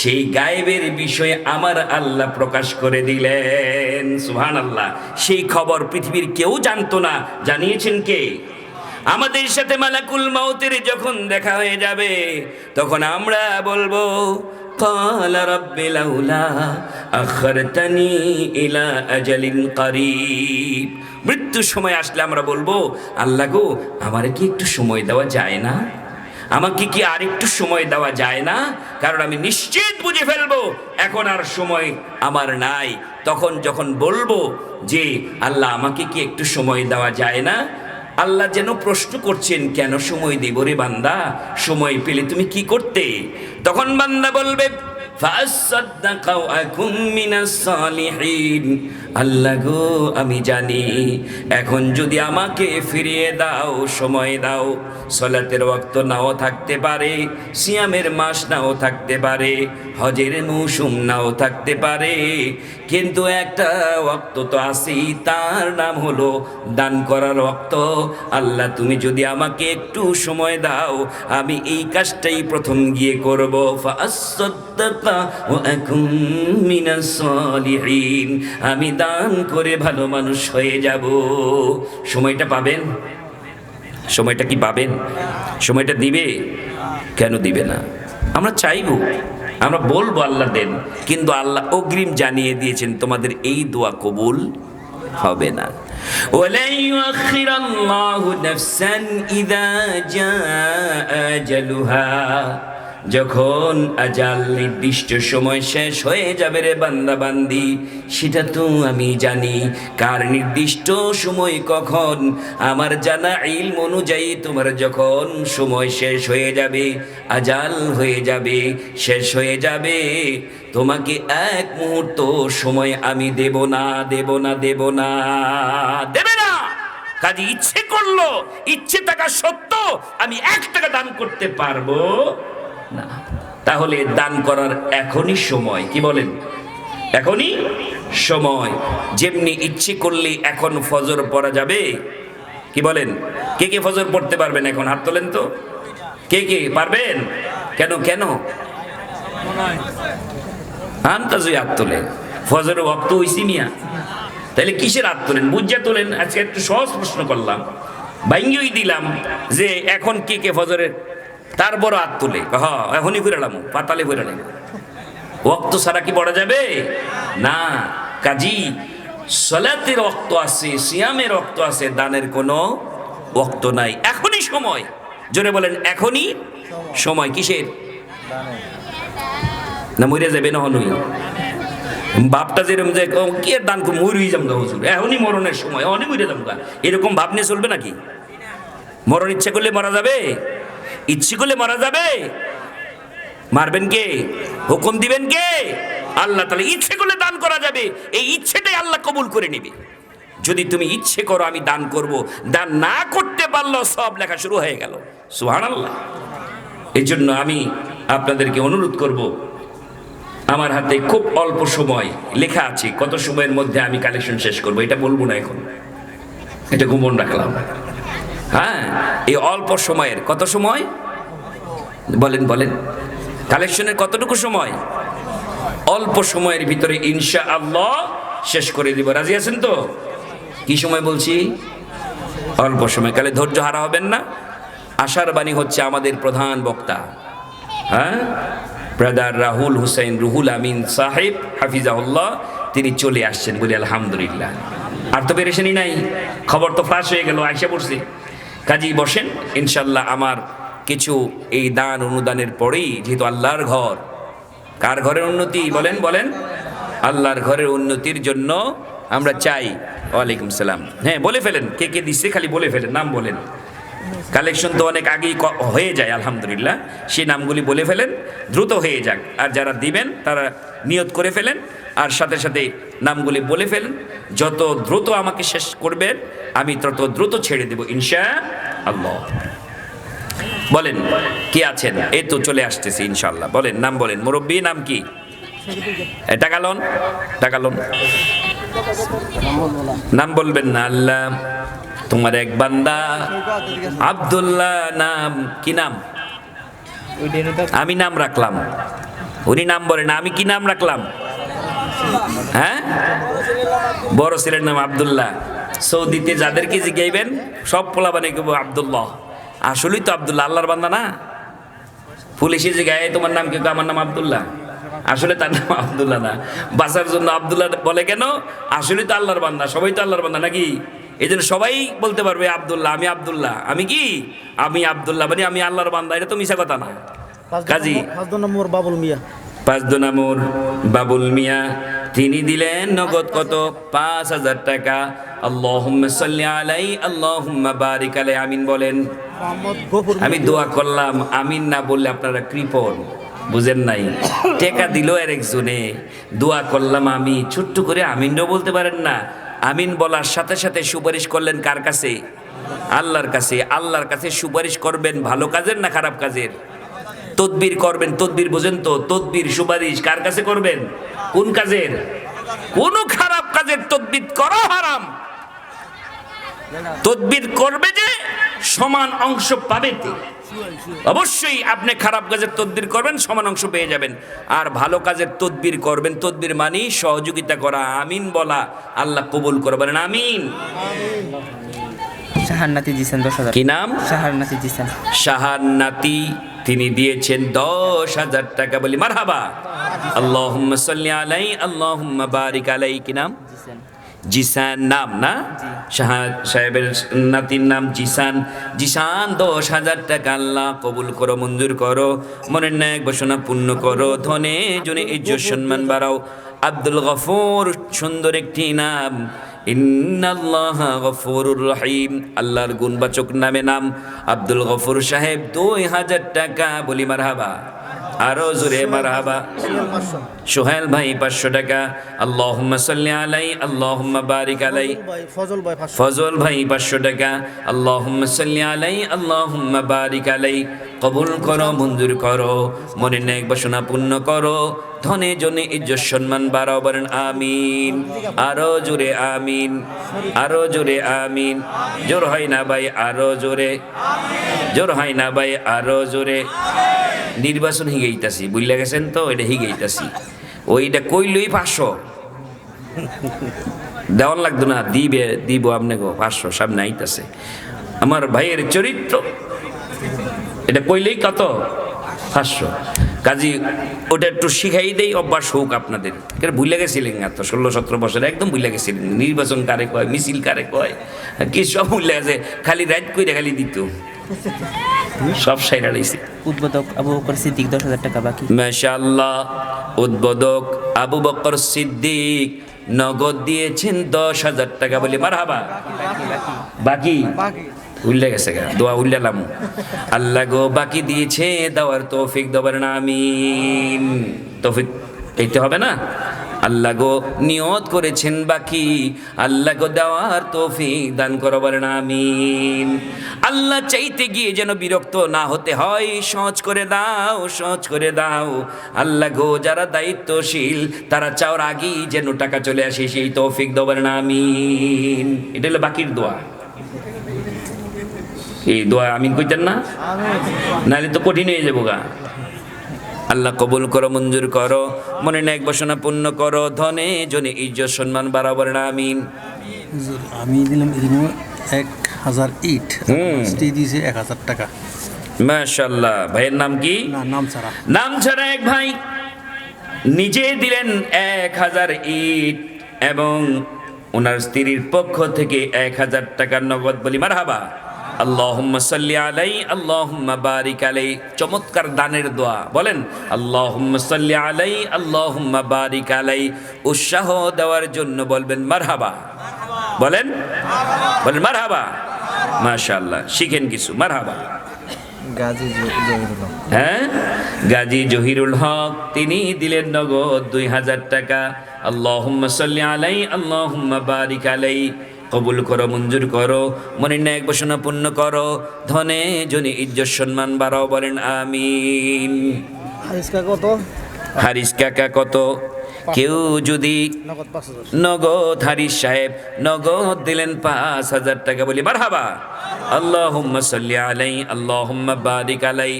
সেই গায়েবের বিষয়ে আমার আল্লাহ প্রকাশ করে দিলেন। সুবহানাল্লাহ। সেই খবর পৃথিবীর কেউ জানতো না, জানিয়েছেন কে? আমাদের সাথে মালাকুল মউতের যখন দেখা হয়ে যাবে, তখন আমরা বলবো, ক্বালা রাব্বি লাউলা আখারতানি ইলা আজালিন করিব। মৃত্যুর সময় আসলে আমরা বলবো, আল্লাহ গো, আমারে কি একটু সময় দেওয়া যায় না? আমাকে কি আর একটু সময় দেওয়া যায় না? কারণ আমি নিশ্চিত বুঝে ফেলবো এখন আর সময় আমার নাই। তখন যখন বলবো যে আল্লাহ আমাকে কি একটু সময় দেওয়া যায় না, আল্লাহ যেন প্রশ্ন করছেন, কেন সময় দিব রে বান্দা? সময় পেলে তুমি কি করতে? তখন বান্দা বলবে, ফাসাদদাকা ওয়া আকুম মিনাস সালিহিন। আল্লাহ গো, আমি জানি এখন যদি আমাকে ফিরিয়ে দাও, সময় দাও, সালাতের ওয়াক্ত নাও থাকতে পারে, সিয়ামের মাস নাও থাকতে পারে, হজের মৌসুম নাও থাকতে পারে, কিন্তু একটা ওয়াক্ত তো আছেই, তার নাম হলো দান করার ওয়াক্ত। আল্লাহ তুমি যদি আমাকে একটু সময় দাও, আমি এই কাজটাই প্রথম গিয়ে করব। ফাসাদদাকা ওয়া আকুম মিনাস সালিহিন। আমি দান করে ভালো মানুষ হয়ে যাব। সময়টা পাবেন? সময়টা কি পাবেন? সময়টা দিবে? কেন দিবে না? আমরা চাইবো, আমরা বলবো আল্লাহ দেন, কিন্তু আল্লাহ অগ্রিম জানিয়ে দিয়েছেন তোমাদের এই দোয়া কবুল হবে না। ওয়ালা ইউআখিরাল্লাহু নাফসান ইযা জাআ আজালুহা। যখন আজাল নির্দিষ্ট সময় শেষ হয়ে যাবে রে বান্দা বান্দি, সেটা তো আমি জানি। কার নির্দিষ্ট সময় কখন? আমার জানা ইলম অনুযায়ী তোমার যখন সময় শেষ হয়ে যাবে, আজাল হয়ে যাবে, শেষ হয়ে যাবে, তোমাকে এক মুহূর্ত সময় আমি দেব না, দেব না, দেব না, দেবে না। কাজে ইচ্ছে করলো, ইচ্ছে থাকা সত্ত্বেও আমি 1 টাকা দান করতে পারবো না। তাহলে দান করার এখনই সময়। কি বলেন? এখনই সময়। যেমনি ইচ্ছে করলে এখন ফজর পড়া যাবে। কি বলেন? কে কে ফজর পড়তে পারবেন এখন? হাত তোলেন তো। কে কে পারবেন? কেন কেন আন্তাজই হাত তোলেন? ফজরের ওয়াক্ত হইছি মিয়া, তাহলে কিসের হাত তোলেন? বুঝা তোলেন। আজকে একটু সহজ প্রশ্ন করলাম, ভাঙ্গিই দিলাম যে এখন কে কে ফজরের, তারপর হাত তুলে হ্যাঁ এখনই ফিরালাম, পাতালে ফিরালাম। ওয়াক্ত ছাড়া কি পড়া যাবে না? কাজী সালাতের ওয়াক্ত আছে, সিয়ামের ওয়াক্ত আছে, দানের কোনো ওয়াক্ত নাই। এখনই সময়, জোরে বলেন এখনই সময়। কিসের? না মরে যাবে না হনুই বাপটা যেরকম যে কি দান মরুই যাম গা হুজুর, এখনই মরণের সময়, এখনই মরে যাম গা, এরকম ভাব নিয়ে চলবে নাকি? মরণ ইচ্ছে করলে মারা যাবে? ইচ্ছে করলে মারা যাবে? মারবেন কে? হুকুম দিবেন কে? আল্লাহ। তাহলে ইচ্ছে করলে দান করা যাবে, এই ইচ্ছেটাই আল্লাহ কবুল করে নেবে। যদি তুমি ইচ্ছে করো আমি দান করব, দান না করতে পারলেও সব লেখা শুরু হয়ে গেল। সুবহানাল্লাহ। এই জন্য আমি আপনাদেরকে অনুরোধ করব, আমার হাতে খুব অল্প সময় লেখা আছে, কত সময়ের মধ্যে আমি কালেকশন শেষ করব এটা বলবো না এখন, এটা গোপন রাখলাম। হ্যাঁ, এই অল্প সময়ের, কত সময় বলেন বলেন, কালেকশনের কতটুকু সময়? অল্প সময়ের ভিতরে ইনশাআল্লাহ শেষ করে দিব। রাজি আছেন তো? কি সময় বলছি? অল্প সময়। কালে ধৈর্য হারা হবেন না। আশার বাণী হচ্ছে আমাদের প্রধান বক্তা, হ্যাঁ, ব্রাদার রাহুল হুসাইন রুহুল আমিন সাহেব হাফিজাহুল্লাহ, তিনি চলে আসছেন বলি আলহামদুলিল্লাহ। আর তো পেরেশানি নাই, খবর তো ফাঁস হয়ে গেল, আইসা পড়ছি। কাজী বসেন ইনশাল্লাহ। আমার কিছু এই দান অনুদানের পরেই, যেহেতু আল্লাহর ঘর, কার ঘরের উন্নতি বলেন বলেন? আল্লাহর ঘরের উন্নতির জন্য আমরা চাই। ওয়ালাইকুম সালাম। হ্যাঁ বলে ফেলেন, কে কে দিচ্ছে খালি বলে ফেলেন, নাম বলেন। কালেকশন তো অনেক আগেই হয়ে যায় আলহামদুলিল্লাহ, সেই নামগুলি বলে ফেলেন, দ্রুত হয়ে যাক। আর যারা দিবেন তারা নিয়ত করে ফেলেন, আর সাথে সাথে নামগুলি বলে ফেলেন। যত দ্রুত আমাকে শেষ করবেন আমি তত দ্রুত ছেড়ে দেব ইনশাআল্লাহ। বলেন কে আছেন? এই তো চলে আসতেছি ইনশাআল্লাহ। বলেন নাম বলেন। মুরব্বী নাম কি? টাকালন, টাকালন। নাম বলবেন না। আল্লাহ তোমার এক বান্দা আব্দুল্লাহ নাম, কি নাম? আমি নাম রাখলাম, উনি নাম বলেন না, আমি কি নাম রাখলাম? হ্যাঁ, বড় ছেলের নাম আব্দুল্লাহ। সৌদিতে যাদেরকে জিগাইবেন সব পোলা বানিয়ে কেবো আব্দুল্লাহ। আসলেই তো আব্দুল্লাহ আল্লাহর বান্দা না? পুলিশে জিগায় তোমার নাম কি? আমার নাম আব্দুল্লাহ। আসলে তার নাম আব্দুল্লাহ না, বাঁচার জন্য আব্দুল্লাহ বলে কেন? আসলে তো আল্লাহর বান্দা, সবাই তো আল্লাহর বান্দা নাকি? এই জন্য সবাই বলতে পারবে আব্দুল্লাহ, আমি আব্দুল্লাহ, আমি কি? আমি আব্দুল্লাহ মানে আমি আল্লাহর বান্দা, এটা তো মিছা কথা না। কাজী বাবুল মিয়া, 5 নম্বর বাবুল মিয়া, তিনি দিলেন নগদ কত? 5,000 টাকা। আল্লাহুম্মা সাল্লি আলাইহি আল্লাহুম্মা বারিক আলাইহি। আমিন বলেন। আমি দোয়া করলাম, আমিন না বললে আপনারা কৃপণ, বুঝেন নাই? টাকা দিল আর একজনে, দোয়া করলাম আমি, ছোট্ট করে আমিনও বলতে পারেন না। আমিন বলার সাথে সাথে সুপারিশ করলেন কার কাছে? আল্লাহর কাছে। আল্লাহর কাছে সুপারিশ করবেন ভালো কাজের না খারাপ কাজের? তদবির করবেন, তদবির বোঝেন তো? তদবির সুপারিশ কার কাছে করবেন? কোন কাজের? কোন খারাপ কাজের তদবির করা হারাম। তদবির করবে যে সমান অংশ পাবে। অবশ্যই আপনি খারাপ কাজের তদবির করবেন, সমান অংশ পেয়ে যাবেন। আর ভালো কাজের তদবির করবেন, তদবির মানে সহযোগিতা করা। আমিন বলা আল্লাহ কবুল করবেন, আমিন। শাহান্নাতি দিয়েছেন 10,000। কি নাম? শাহান্নাতি দিয়েছেন। শাহান্নাতি, তিনি দিয়েছেন 10,000 টাকা। বলি মারহাবা। আল্লাহুম্মা সাল্লি আলাইহি আল্লাহুম্মা বারিক আলাইহি। কি নাম? জিসান নাম না? সাহেবের নাতির নাম জিসান। জিসান 10,000 টাকা আল্লাহ কবুল করো, মঞ্জুর করো, মনের ন্যায় বাসনা পূর্ণ করো, ধনে জনে ইজ্জত সম্মান বাড়াও। আব্দুল গফুর, সুন্দর একটি নাম। ইন্নাল্লাহা গফুরুর রহিম, আল্লাহর গুণবাচক নামে নাম আব্দুল গফুর সাহেব। 2,000 টাকা। বলি মারহাবা। আরো জোরে মারহাবা। সোহেল ভাই 500 টাকা। আল্লাহুম্মা সাল্লি আলাইহি আল্লাহুম্মা বারিক আলাইহি। ফজল ভাই 500 টাকা। আল্লাহুম্মা সাল্লি আলাইহি আল্লাহুম্মা বারিক আলাইহি। কবুল করো, মঞ্জুর করো, মনের নেক বাসনা পূর্ণ করো, ধনে জনে ইজ্জত সম্মান বাড়াও। বলেন আমিন। আরো জোরে আমিন, আরো জোরে আমিন। জোর হয় না ভাই? আরো জোরে। জোর হয় না ভাই? আরো জোরে। নির্বাচন হিগাইতাছি, বুঝলে গেছেন তো? এটা হিগাইতাছি, ওইটা কইলই 500 দেওয়ান লাগতো না, দিবে দিব আপনাকে 500 সামনে আইতাছে। আমার ভাইয়ের চরিত্র, এটা কইলেই কত? 500। কাজী ওটা একটু শিখাই দেই, অভ্যাস হোক আপনাদের। ভুলে গেছিলেন এত 16-17 বছরে, একদম ভুলে গেছিলেন নির্বাচন কারে কয়, মিছিল কারে কয়, কি সব ভুলে গেছে। খালি রাত কইরা খালি দিত, সব সাইরা রইছে। উদ্বোধক আবু বকর সিদ্দিক 10,000 টাকা বাকি। মাশাআল্লাহ, উদ্বোধক আবু বকর সিদ্দিক নগদ দিয়েছেন 10,000 টাকা। বলি মারহাবা। বাকি উল্লে গেছে গা, দোয়া উল্লালাম। আল্লাহ গো বাকি দিয়েছে, দেওয়ার তৌফিক দেবেন না, আমিন। তৌফিক এইতে হবে না, আল্লাহ গো নিয়ত করেছেন বাকি, আল্লাহ গো দেওয়ার তৌফিক দান করবেন না, আমিন। আল্লাহ চাইতে গিয়ে যেন বিরক্ত না হতে হয়, সহজ করে দাও, সহজ করে দাও। আল্লাহ গো যারা দায়িত্বশীল তারা চাওয়ার আগেই যেন টাকা চলে আসে, সেই তৌফিক দেবেন না, আমিন। এটা হলো বাকির দোয়া। এই দোয়া আমিন কইতেন না, নাহলে তো কঠিন হয়ে যাবো গা। আল্লাহ কবুল করো, মঞ্জুর করো, মনে নেক বাসনা পূর্ণ করো, ধনে জনে ইজ্জত সম্মান বাড়াবার না, আমিন। আমি দিলাম 1,000 ইট, দিয়েছে 1,000 টাকা। মাশাআল্লাহ। ভাইয়ের নাম কি? না, নাম ছাড়া। নাম ছাড়া এক ভাই নিজে দিলেন 1,000 ইট এবং ওনার স্ত্রীর পক্ষ থেকে 1,000 টাকা নগদ। বলি মারহাবা। আল্লাহুম্মা সাল্লি আলাই, আল্লাহুম্মা বারিক আলাই। চমৎকার দানের দোয়া, বলেন আল্লাহুম্মা সাল্লি আলাই, আল্লাহুম্মা বারিক আলাই। উৎসাহ দেওয়ার জন্য বলবেন মারহাবা, বলেন বলেন মারহাবা। মাশাআল্লাহ, শিখেন কিছু। মারহাবা। হ্যাঁ, গাজী জহিরুল হক তিনি দিলেন নগদ 2,000 টাকা। আল্লাহুম্মা সাল্লি আলাই, আল্লাহুম্মা বারিক আলাই। কবুল করো, মঞ্জুর করো, মনের ন্যায় বাসনা পূর্ণ করো, ধনে জনে ইজ্জত সম্মান বাড়াও, বলেন আমিন। হারিস কাকা কত? কেউ যদি নগদ, হারিস সাহেব নগদ দিলেন 5,000 টাকা। বলি মারহাবা। আল্লাহুম্মা সাল্লি আলাই, আল্লাহুম্মা বারিক আলাই।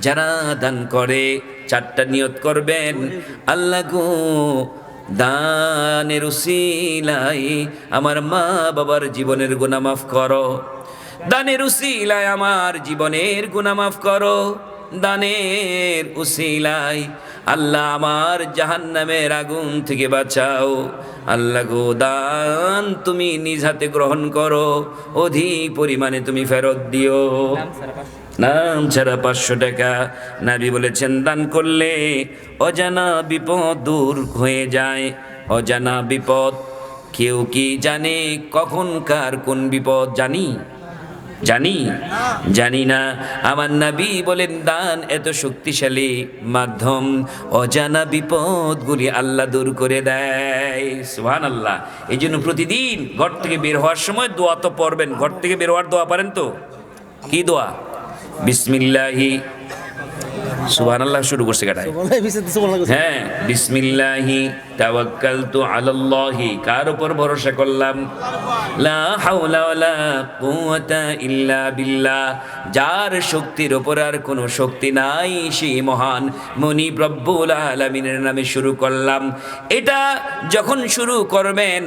যারা দান করে 4টা নিয়ত করবেন, আল্লাহ গো দানের উসিলায় আমার মা বাবার জীবনের গুনাহ মাফ করো, দানের উসিলায় আমার জীবনের গুনাহ মাফ করো, দানের উসিলায় আল্লাহ আমার জাহান্নামের আগুন থেকে বাঁচাও। আল্লাহ গো দান তুমি নিজ হাতে গ্রহণ করো, অধিক পরিমাণে তুমি ফেরত দিও। নাম ছাড়া 500 টাকা। নবী বলেছেন দান করলে অজানা বিপদ দূর হয়ে যায়। অজানা বিপদ কেউ কি জানে কখনকার কোন বিপদ? জানি না। আমার নবী বলেন দান এত শক্তিশালী মাধ্যম, অজানা বিপদগুলি আল্লাহ দূর করে দেয়। সুবহানাল্লাহ। এই জন্য প্রতিদিন ঘর থেকে বের হওয়ার সময় দোয়া তো পড়বেন। ঘর থেকে বের হওয়ার দোয়া পারেন তো? কি দোয়া? বিসমিল্লাহি, সুবহানাল্লাহ শুরু করছে গাটায়। হ্যাঁ, বিসমিল্লাহি তাওয়াক্কালতু আলাল্লাহি, কার উপর ভরসা করলাম? লা হাওলা ওয়ালা কুওয়াতা ইল্লা বিল্লাহ, যার শক্তির উপর আর কোনো শক্তি নাই, সেই মহান মুনিব রব্বুল আলামিনের নামে শুরু করলাম। এটা যখন শুরু করবেন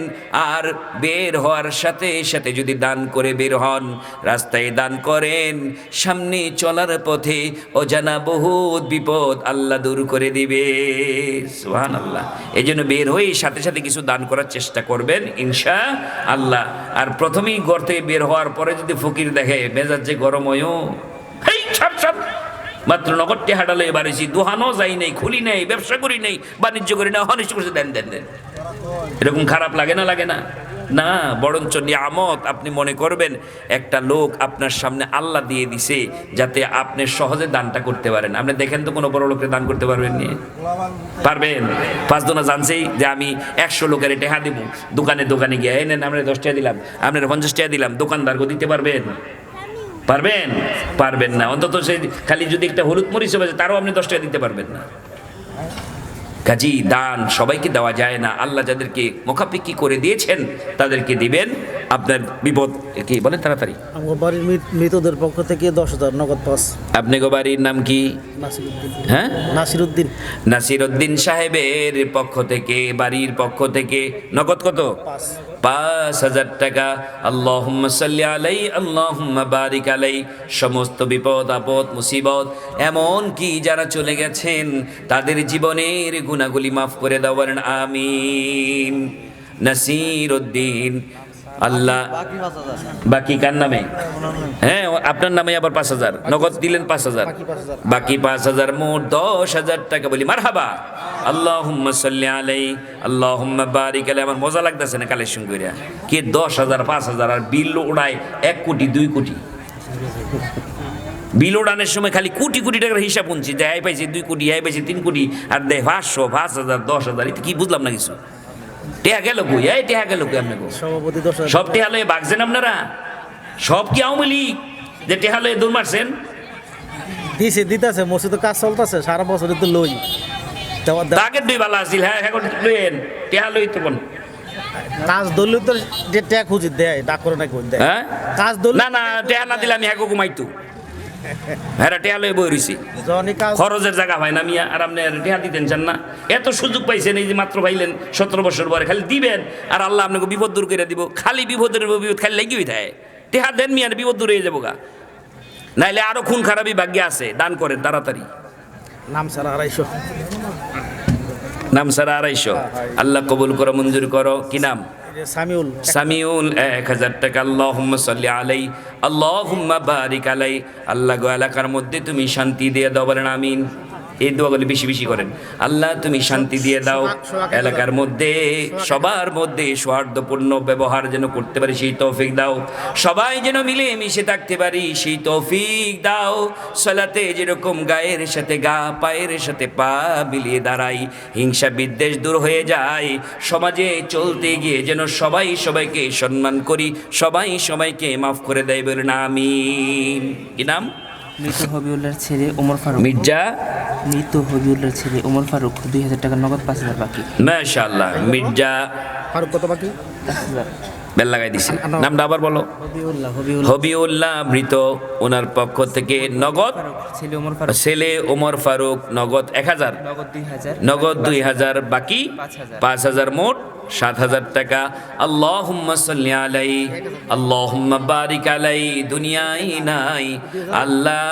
আর বের হওয়ার সাথে সাথে যদি দান করে বের হন, রাস্তায় দান করেন, সামনে চলার পথে অজানা বহুত বিপদ আল্লাহ দূর করে দিবে। সুবহানাল্লাহ। এই জন্য বের হয়ে সাথে সাথে কিছু দান করার চেষ্টা করবেন ইনশাআল্লাহ। আর প্রথমেই ঘর থেকে বের হওয়ার পরে যদি ফকির দেখে, মেজাজ যে গরম হয়, হেই ছাপ ছাপ, মাত্র নগদটি হাঁটালে বাড়িছি, দোহানো যাই নেই, খুলি নেই, ব্যবসা করি নেই, বাণিজ্য করি না, হনিষ্ঠ করছে, দেন দেন দেন। এরকম খারাপ লাগে না? লাগে না? না, বরঞ্চ নিয়ামত আপনি মনে করবেন একটা লোক আপনার সামনে আল্লাহ দিয়ে দিছে যাতে আপনি সহজে দানটা করতে পারেন। আপনি দেখেন তো কোনো বড় লোকের দান করতে পারবেন নি? পারবেন? 5 জনা জানছেই যে আমি 100 লোকের টেহা দিব, দোকানে দোকানে গিয়ে এই নেন আমরা 10 টাকা দিলাম, আপনার 50 টাকা দিলাম, দোকানদারকে দিতে পারবেন? পারবেন? পারবেন না। অন্তত সে খালি যদি একটা হলুদ মরিচ বাজে তারও আপনি 10 টাকা দিতে পারবেন না। কাজী দান সবাইকে দেওয়া যায় না। আল্লাহ যাদেরকে মুখাপেক্ষি করে দিয়েছেন তাদেরকে দিবেন। আপনার বিপদ কি বলেন তাড়াতাড়ি। আমার বাড়ির মৃতদের পক্ষ থেকে 10,000 নগদ পাস। আপনার বাড়ির নাম কি? হ্যাঁ, নাসিরউদ্দিন সাহেবের পক্ষ থেকে, বাড়ির পক্ষ থেকে নগদ কত? 5,000 টাকা, আল্লাহুম্মা সাল্লি আলাই আল্লাহুম্মা বারিক আলাই। সমস্ত বিপদ আপদ মুসিবত এমন কি যারা চলে গেছেন তাদের জীবনের গুনাহগুলি মাফ করে দাও, বলেন আমিন। নাসির উদ্দিন, আল্লাহ বাকি কার নামে? হ্যাঁ, আপনার নামে আবার 5,000 নগদ দিলেন, 5,000 বাকি 5,000, মোট 10,000 টাকা। বলি মারহাবা। আল্লাহুম্মা সাল্লি আলাই আল্লাহুম্মা বারিক আলাই। আমার মজা লাগতেছে না কালেকশন কইরা, কে 10,000 5,000 আর বিল ওড়ায় 1 কোটি 2 কোটি। বিল ওড়ানোর সময় খালি কোটি কোটি টাকার হিসাব শুনছি, যে আয় পাইছে 2 কোটি, আয় পাইছে 3 কোটি, আর দেয় 500 5,000 10,000। এটা কি বুঝলাম না কিছু। টেহা গেল কই? এই টেহা গেল কই? আপনি সভাপতি 10,000 সব টেহা লয়ে বাগছেন আপনারা? সব কি আওয়ামী লীগ যে টেহা লয়ে দৌড় মারছেন? দিছে দিতেছে, মসজিদে কাজ চলতেছে সারা বছর তো লই দেওয়া তাকে দুই ভালো আসিল। হ্যাঁ, এখন লইয়েন টেহা লই তো কোন কাজ ধরলে তো যে ট্যাগ খুঁজি দেয়, ডাক করে না কই দেয়। হ্যাঁ, কাজ ধরলে না না, টেহা না দিলে আমি হ্যাঁ ঘুমাইতো। হ্যাঁ, টেহা লয়ে বই রইছি, যখনই কাজ খরচের জায়গা হয় না মিয়া। আর আপনি টেহা দিতেন চান না? এত সুযোগ পাইছেন, এই যে মাত্র পাইলেন 17 বছর পরে, খালি দিবেন আর আল্লাহ আপনাকে বিপদ দূর করে দিব। খালি বিপদের বিপদ খালি লেগেই থাকে। টেহা দেন মিয়া, বিপদ দূর হয়ে যাবো গা। নাইলে আরো খুন খারাপই ভাগ্যে আছে। দান করেন তাড়াতাড়ি। নাম ছাড়া 250 নাম সারা 250। আল্লাহ কবুল করো, মঞ্জুর করো। কি নাম? সামিউল সামিউল, 1,000 টাকা। আল্লাহুম্মা সাল্লি আলাই আল্লাহুম্মা বারিক আলাই। আল্লাহ গো এলাকার মধ্যে তুমি শান্তি দিয়ে দাও, বলেন আমিন। এই দোয়াগুলি বেশি বেশি করেন। আল্লাহ তুমি শান্তি দিয়ে দাও, এলাকার মধ্যে সবার মধ্যে সৌহার্দ্যপূর্ণ ব্যবহার যেন করতে পারি সেই তৌফিক দাও। সবাই যেন মিলে মিশে থাকতে পারি সেই তৌফিক দাও। সালাতে যেরকম গায়ের সাথে গা, পায়ের সাথে পা মিলিয়ে দাঁড়াই, হিংসা বিদ্বেষ দূর হয়ে যায়। সমাজে চলতে গিয়ে যেন সবাই সবাইকে সম্মান করি, সবাই সবাইকে মাফ করে দেয়, বলেন আমিন। কি নাম? মৃত হবিউল্লাহর ছেলে ওমর ফারুক। মির্জা। মৃত হবিউল্লাহর ছেলে ওমর ফারুক, 2,000 টাকা নগদ, 5,000 বাকি। মাশাআল্লাহ। মির্জা ফারুক কত বাকি? 10,000। বেল লাগাই দিছি। নামটা আবার বলো। হবিউল্লাহ মৃত, ওনার পক্ষ থেকে নগদ। ছেলে ওমর ফারুক, ছেলে ওমর ফারুক, নগদ 1,000, নগদ 2,000, নগদ 2,000, বাকি 5,000। 5,000, মোট 7,000 টাকা। আল্লাহুম্মা সাল্লি আলাই আল্লাহুম্মা বারিক আলাই। দুনিয়ায় নাই আল্লাহ,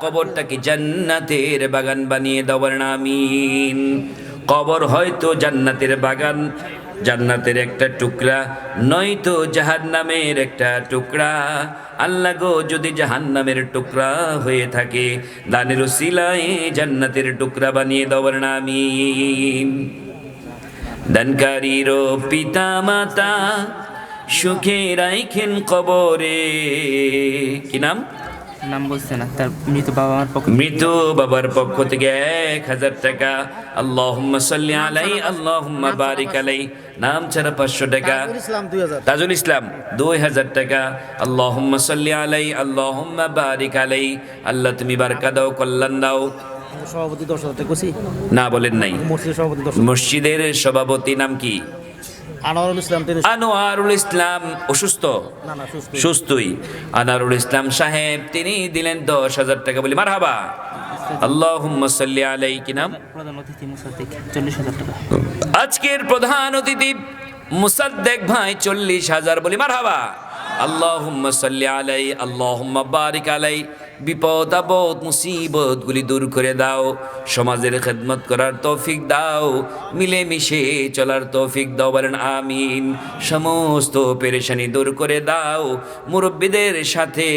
কবরটাকে জান্নাতের বাগান বানিয়ে দাও, বলেন আমিন। কবর হয়তো জান্নাতের বাগান, জান্নাতের একটা টুকরা, নয়তো জাহান্নামের একটা টুকরা। আল্লাহ গো, যদি জাহান্নামের টুকরা হয়ে থাকে, দানের উসিলায় জান্নাতের টুকরা বানিয়ে দাও, বলেন আমিন। দানকারীর পিতা মাতা সুখে রাইখেন কবরে। কি নাম? নাম বলছে না, তার মৃত বাবা মার পক্ষ। মৃত বাবার পক্ষ থেকে 1,000 টাকা। আল্লাহুম্মা সাল্লি আলাই আল্লাহুম্মা বারিক আলাই। নাম ছাড়া 500 টাকা। ইসলাম 2000 তাজুল ইসলাম 2,000 টাকা। আল্লাহুম্মা সাল্লি আলাই আল্লাহুম্মা বারিক আলাই। আল্লাহ তুমি বারকা দাও, কল্যাণ দাও। সভাপতি 10,000 টাকা কইছি না বলেন নাই। মসজিদের সভাপতি 10,000 মসজিদের সভাপতি নাম কি? আনোয়ারুল ইসলাম তিনি আনোয়ারুল ইসলাম। অসুস্থ? না না সুস্থ সুস্থই। আনোয়ারুল ইসলাম সাহেব তিনি দিলেন 10,000 টাকা। বলি মারহাবা। আল্লাহুম্মা সাল্লি আলাই। কি নাম? প্রধান অতিথি মুসাদ্দিক, 40,000 টাকা। আজকের প্রধান অতিথি মুসাদ্দেক ভাই 40,000। বলি মারহাবা। আল্লাহুম্মা সাল্লি আলাই আল্লাহুম্মা বারিক আলাই। বিপদ আপদ মুসিবত গুলি দূর করে দাও, সমাজের খেদমত করার তৌফিক দাও, মিলেমিশে চলার তৌফিক দাও, বলেন আমিন। সমস্ত পেরেশানি দূর করে দাও, মুরব্বীদের সাথে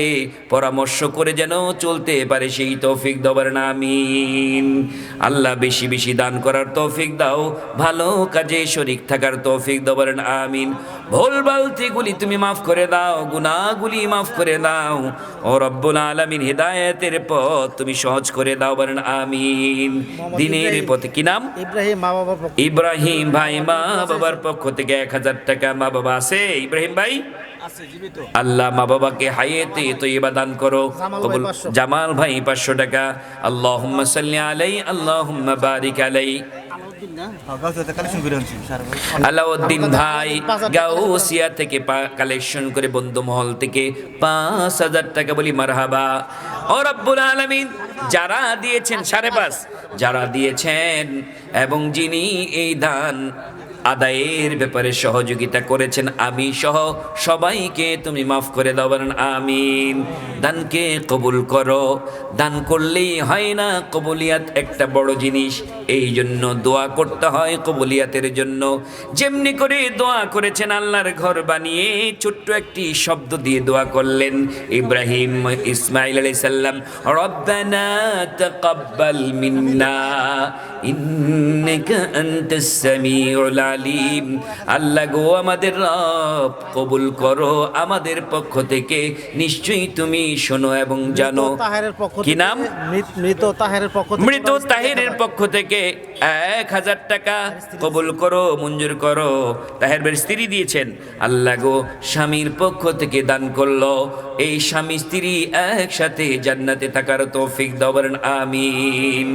পরামর্শ করে যেন চলতে পারে সেই তৌফিক দাও, বলেন আমিন। আল্লাহ বেশি বেশি দান করার তৌফিক দাও, ভালো কাজে শরীক থাকার তৌফিক দাও, বলেন আমিন। ভুল বালতিগুলি তুমি মাফ করে দাও, গুনাহগুলি মাফ করে দাও। ও রব্বুল আলামিন, হিদায়াতের পথ তুমি সহজ করে দাও, বলেন আমিন। দিনের পথে। কি নাম? ইব্রাহিম মা বাবার পক্ষ ইব্রাহিম ভাই মা বাবার পক্ষ থেকে 1,000 টাকা। মা বাবা আছে ইব্রাহিম ভাই? আছে জীবিত আল্লাহ মা বাবাকে হায়াতে তৈয়বা দান করো। কবুল। জামাল ভাই 500 টাকা। আল্লাহুম্মা সাল্লি আলাই আল্লাহুম্মা বারিক আলাই। আলাউদ্দিন ভাই গাউসিয়া থেকে কালেকশন করে বন্ধু মহল থেকে 5,000 টাকা। বলি মারহাবা। ও রব্বুল আলামিন, যারা দিয়েছেন 5.5, যারা দিয়েছেন এবং যিনি এই দান আদায়ের ব্যাপারে সহযোগিতা করেছেন, আমি সহ সবাইকে তুমি মাফ করে দাও, বলেন আমিন। দানকে কবুল করো। দান করলেই হয় না, কবুলিয়াত একটা বড় জিনিস, এই জন্য দোয়া করতে হয় কবুলিয়াতের জন্য। যেমনি করে দোয়া করেছেন আল্লাহর ঘর বানিয়ে, ছোট্ট একটি শব্দ দিয়ে দোয়া করলেন ইব্রাহিম ইসমাইল আলাইহিস সালাম, রব্বানা তাকাব্বাল মিন্না ইন্নাকা আনতাস সামিউল আলিম। আল্লাহ গো আমাদের রব, কবুল করো আমাদের পক্ষ থেকে, নিশ্চয়ই তুমি শোনো এবং জানো। তাহেরের পক্ষ কি নাম? মৃত তাহেরের পক্ষ থেকে, মৃত তাহেরের পক্ষ থেকে 1000 টাকা কবুল করো, মঞ্জুর করো। তাহের ভাইয়ের স্ত্রী দিয়েছেন, আল্লাহ গো স্বামীর পক্ষ থেকে দান করলো, এই স্বামী স্ত্রী একসাথে জান্নাতে থাকার তৌফিক দাও, বলেন আমিন।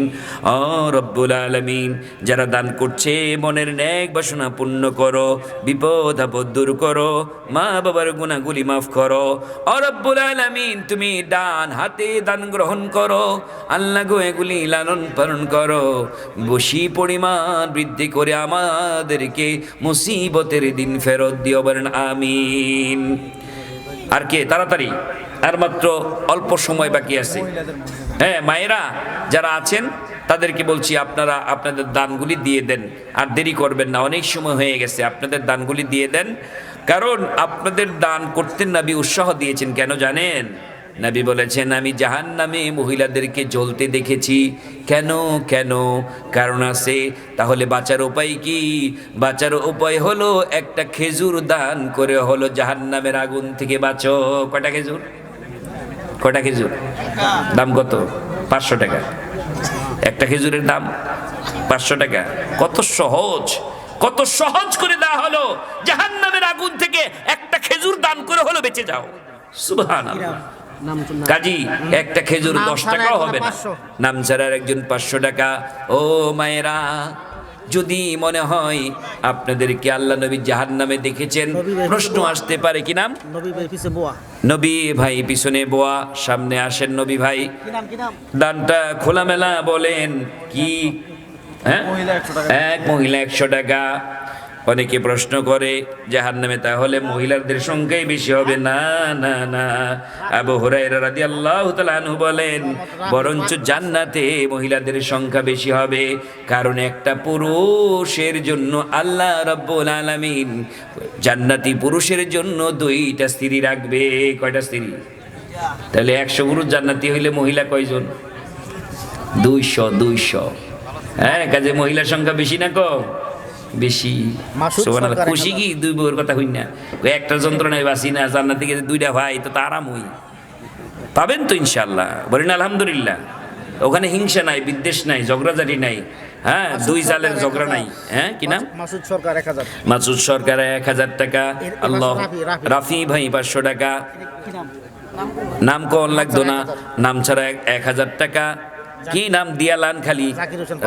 ও রব্বুল আলামিন, যারা দান করছে মনের নেক বাসনা পূর্ণ করো, বিপদ আপদ দূর করো, মা বাবার গুনাহগুলি মাফ করো। ও রব্বুল আলামিন, তুমি ডান হাতে দান গ্রহণ করো, আল্লাহ গো এগুলি লালন পালন করো, বেশি পরিমাণ বৃদ্ধি করে আমাদেরকে মুসিবতের দিন ফেরত দিও, বলেন আমিন। আর কে তাড়াতাড়ি, আর মাত্র অল্প সময় বাকি আছে। হ্যাঁ মায়েরা যারা আছেন তাদেরকে বলছি, আপনারা আপনাদের দানগুলি দিয়ে দেন, আর দেরি করবেন না, অনেক সময় হয়ে গেছে। আপনাদের দানগুলি দিয়ে দেন, কারণ আপনাদের দান করতে নবী উৎসাহ দিয়েছেন। কেন জানেন? নবী বলেছেন, আমি জাহান্নামে মহিলাদেরকে জ্বলতে দেখেছি। কেন কেন? কারণ আছে। তাহলে বাঁচার উপায় কি? বাঁচার উপায় হলো একটা খেজুর দান করে হলো জাহান্নামের আগুন থেকে বাঁচো। কয়টা খেজুর? কয়টা খেজুর? দাম কত? 500 টাকা। একটা খেজুরের দাম 500 টাকা। কত সহজ, কত সহজ করে দেওয়া হলো। জাহান্নামের আগুন থেকে একটা খেজুর দান করে হলো বেঁচে যাও। সুবহানাল্লাহ। কাজী একটা খেজুর 10 টাকাও হবে না, নাম ছাড়ার একজন 500 টাকা। ও মায়েরা, যদি মনে হয় আপনাদেরকে আল্লাহ নবী জাহান্নামে দেখেছেন, প্রশ্ন আসতে পারে, কি নাম? নবী ভাই পিছে বোয়া। নবী ভাই পিছনে বোয়া, সামনে আসেন নবী ভাই। দানটা খোলামেলা বলেন কি? হ্যাঁ, এক মহিলা 100 টাকা। অনেকে প্রশ্ন করে জাহান্নামে তাহলে মহিলাদের সংখ্যাই বেশি হবে? না না না, আবু হুরায়রা রাদিয়াল্লাহু তাআলা আনহু বলেন, বরঞ্চ জান্নাতে মহিলাদের সংখ্যা বেশি হবে। কারণ একটা পুরুষের জন্য আল্লাহ রাব্বুল আলামিন জান্নাতি পুরুষের জন্য 2টা স্ত্রী রাখবে। কয়টা স্ত্রী? তাহলে 100 পুরুষ জান্নাতি হইলে মহিলা কয়জন? 200। হ্যাঁ, কাজে মহিলার সংখ্যা বেশি না কম? বেশি। সুবহানাল্লাহ। খুশি কি? 2 বউয়ের কথা হই না, একটা যন্ত্রণায় বাঁচি না, জান্নাতে গেছে 2টা ভাই, তো আরাম হই পাবেন তো ইনশাআল্লাহ। বলেন আলহামদুলিল্লাহ। ওখানে হিংসা নাই, বিদ্বেষ নাই, ঝগড়াঝাটি নাই। হ্যাঁ, 2 জালের ঝগড়া নাই। হ্যাঁ, কি নাম? মাসুদ সরকার 1000। মাসুদ সরকার 1000 টাকা। আল্লাহ। রাফি ভাই 500 টাকা। নাম কোন লাগতো না, নাম ছাড়া 1000 টাকা। কি নাম? দিয়ালান খালি।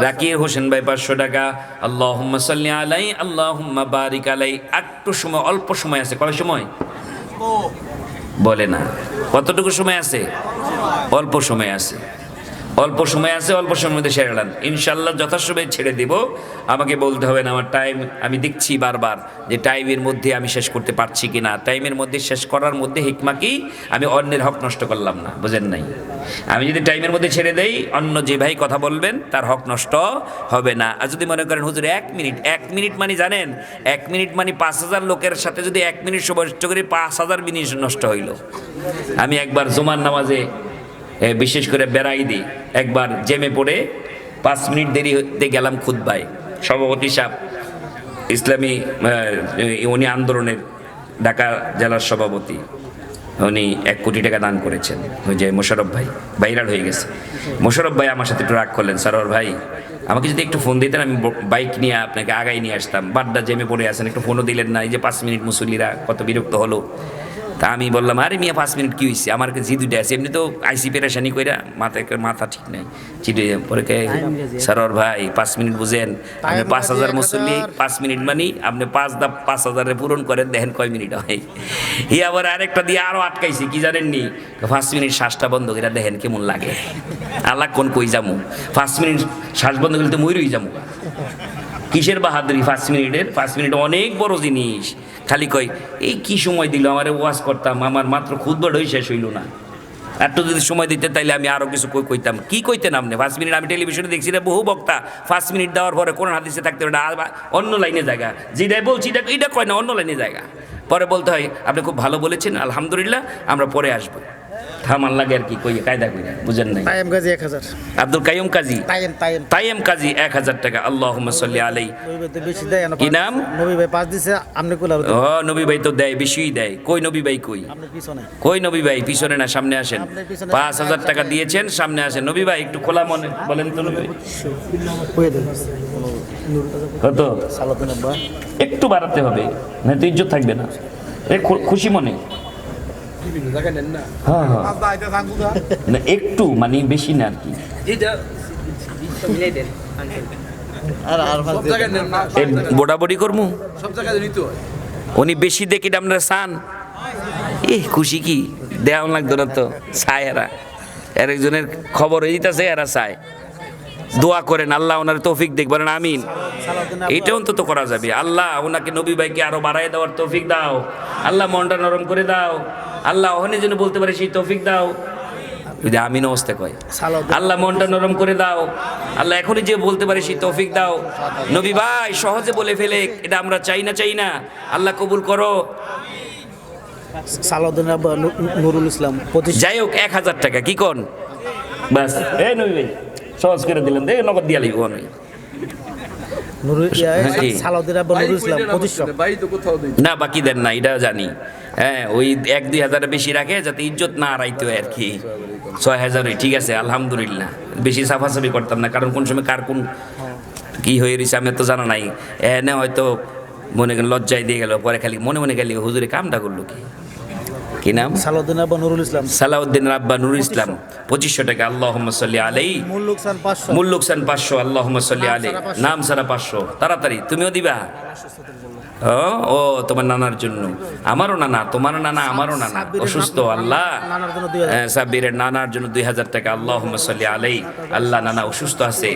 রাকির হোসেন ভাই 500 টাকা। আল্লাহুম্মা সাল্লি আলাই, আল্লাহুম্মা বারিক আলাই। একটু সময়, অল্প সময় আছে। কয় সময় বলে না? কতটুকু সময় আছে? অল্প সময় আছে, অল্প সময় আছে। অল্প সময়ের মধ্যে সেরে নেন ইনশাল্লাহ। যথাসময়ে ছেড়ে দিব, আমাকে বলতে হবে না আমার টাইম। আমি দেখছি বারবার যে টাইমের মধ্যে আমি শেষ করতে পারছি কিনা। টাইমের মধ্যে শেষ করার মধ্যে হিকমা কি? আমি অন্যের হক নষ্ট করলাম না, বুঝেন নাই? আমি যদি টাইমের মধ্যে ছেড়ে দেই, অন্য যে ভাই কথা বলবেন তার হক নষ্ট হবে না। আর যদি মনে করেন হুজুর 1 মিনিট মানে জানেন, 1 মিনিট মানে 5000 লোকের সাথে যদি 1 মিনিট সময় নষ্ট করি, 5000 মিনিট নষ্ট হইল। আমি একবার জুমার নামাজে বিশেষ করে বেড়াই দিই, একবার জেমে পড়ে 5 মিনিট দেরিতে গেলাম খুতবায়। সভাপতি সাহেব, ইসলামী উনি আন্দোলনের ঢাকা জেলার সভাপতি, উনি 1 কোটি টাকা দান করেছেন। ওই যে মোশাররফ ভাই ভাইরাল হয়ে গেছে। মোশাররফ ভাই আমার সাথে একটু রাগ করলেন, সারোয়ার ভাই আমাকে যদি একটু ফোন দিতেন, আমি বাইক নিয়ে আপনাকে আগাই নিয়ে আসতাম। বাড্ডা জেমে পড়ে আছেন, একটু ফোনও দিলেন না। এই যে 5 মিনিট মুসল্লিরা কত বিরক্ত হলো। তা আমি বললাম, আরে মিয়া 5 মিনিট কি হয়েছে, আমার কাছে 2টা আছে, এমনি তো আইসি পেরেশানি কইরা মাথা ঠিক নাই। চিঠি পরে কে সারোয়ার ভাই 5 মিনিট বুঝেন, আপনি 5000 মুসল্লি, 5 মিনিট মানি আপনি 5000 পূরণ করেন, দেখেন কয় মিনিট হয়। ই আবার আরেকটা দিয়ে আরো আটকাইছে, কি জানেননি? 5 মিনিট শ্বাসটা বন্ধ করে দেখেন কেমন লাগে। আল্লাহ কোন কই যামু, 5 মিনিট শ্বাস বন্ধ করলে তো মইরই যামু। কিসের বাহাদুরি 5 মিনিটের? 5 মিনিট অনেক বড় জিনিস। খালি কয় এই কি সময় দিল, আমারে ওয়াজ করতাম, আমার মাত্র খুদবাটাই শেষ হইল না, একটু যদি সময় দিতে তাইলে আমি আরও কিছু কইতাম। কি কইতেন আপনি 5 মিনিট? আমি টেলিভিশনে দেখছি না বহু বক্তা 5 মিনিট দেওয়ার পরে কোন হাদিসে থাকতে পারে না, অন্য লাইনে জায়গা, যেটাই বলছি এটা কয় না, অন্য লাইনে জায়গা। পরে বলতে হয় আপনি খুব ভালো বলেছেন, আলহামদুলিল্লাহ, আমরা পরে আসবো। থামান লাগে আর কি, কই কায়দা কই না, বুঝেন নাই? তাইম গাজি 1000, আব্দুল কাইয়ুম কাজী, তাইম কাজী 1000 টাকা। আল্লাহুম্মা সাল্লি আলাইহি। নবী ভাই তো বেশি দেয় না। কি নাম? নবী ভাই 5 দিছে, আপনি কইলা ও নবী ভাই তো দেয়, বেশিই দেয়। কই নবী ভাই কই? আপনি পিছনে। কই নবী ভাই? পিছনে না, সামনে আসেন। আপনার পিছনে 5000 টাকা দিয়েছেন, সামনে আসেন। নবী ভাই একটু খোলা মনে বলেন তো নবী ভাই কইয়া দেন। কত? সালাতুন আব্বা একটু বাড়াতে হবে, না তো ইজ্জত থাকবে না। খুশি মনে, হ্যাঁ হ্যাঁ, না একটু মানে বেশি না আর কি। বড়াবড়ি করমু উনি বেশি দেখি আপনারা চান। খুশি কি দেওয়া লাগতো না তো, চায় এরা, এর একজনের খবর হয়ে দিতেছে, এরা চায়। দোয়া করেন আল্লাহ ওনার তৌফিক দেখ, বলেন আমিন। এইটা অন্তত করা যাবে। আল্লাহ ওনাকে, নবী ভাইকে আরো বাড়াই দেওয়ার তৌফিক দাও। আল্লাহ মনটা নরম করে দাও। আল্লাহ ওখানে যেন বলতে পারে সেই তৌফিক দাও। যদি আমিন অবস্থা কয়, আল্লাহ মনটা নরম করে দাও। আল্লাহ এখনই যে বলতে পারে সেই তৌফিক দাও। নবী ভাই সহজে বলে ফেলে, এটা আমরা চাই না। আল্লাহ কবুল করো। সালাউদ্দিন আব্বা নুরুল ইসলাম 25। যাই হোক 1000 টাকা, কি কোন? বাস এই নবী ভাই সহজ করে দিলেন, দেখ নগদ দিয়া লিখব আমি। সালাউদ্দিন আব্বা নুরুল ইসলাম 2500। না বাকি দেন না, এটা জানি। হ্যাঁ, ওই 1-2 হাজার বেশি রাখে যাতে ইজ্জত না হারাইতে হয় আর কি। 6000, ঠিক আছে আলহামদুলিল্লাহ। বেশি সাফাসাফি করতাম না, কারণ কোন সময় কার কোন কি হয়ে রয়েছে আমি তো জানা নাই। এনে হয়তো মনে করেন লজ্জায় দিয়ে গেল, পরে খালি মনে গেলি হুজুরে কামটা করলো কি নাম? সালাউদ্দিন আব্বা নুরুল ইসলাম। সালাউদ্দিন আব্বা নুরুল ইসলাম 2500 টাকা। আল্লাহুম্মা সাল্লি আলাইহি। মূল লোকসান 500। মূল লোকসান 500। আল্লাহুম্মা সাল্লি আলাইহি। নাম সারা 500। তাড়াতাড়ি তুমিও দিবা। ও তোমার নানার জন্য। আমারও নানা, তোমার নানা, আমারও নানা অসুস্থ। আল্লাহ সাব্বিরের নানার জন্য 2000 টাকা। আল্লাহুম্মা সাল্লি আলাইহি। আল্লাহ নানা অসুস্থ আছে,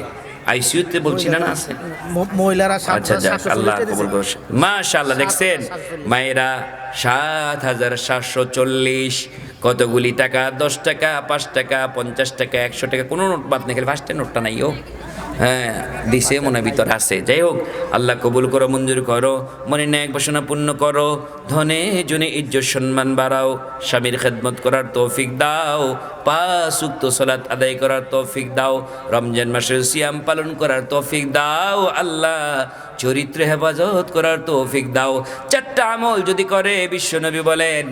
আইসিইউতে বলছি না আছে। মহিলারা আচ্ছা যাক, আল্লাহ কবুল করুন। মাশাআল্লাহ, দেখছেন মায়েরা 7740। কতগুলি টাকা? 10 টাকা, 5 টাকা, 50 টাকা, 100 টাকা, কোনো নোট বাদ নেই, খালি ফার্স্টের নোটটা নাই। ও হ্যাঁ দিছে, মনে ভিতর আছে। যাই হোক, আল্লাহ কবুল করো, মঞ্জুর করো, মনে ন্যায় বাসনা পূর্ণ করো, ধনে জনে ইজ্জত সম্মান বাড়াও, স্বামীর খেদমত করার তৌফিক দাও, 5 ওয়াক্ত সালাত আদায় করার তৌফিক দাও, রমজান মাসের সিয়াম পালন করার তৌফিক দাও। আল্লাহ চরিত্র হেফাজত করার তৌফিক দাও। 4টা আমল যদি করে, বিশ্বনবী বলেন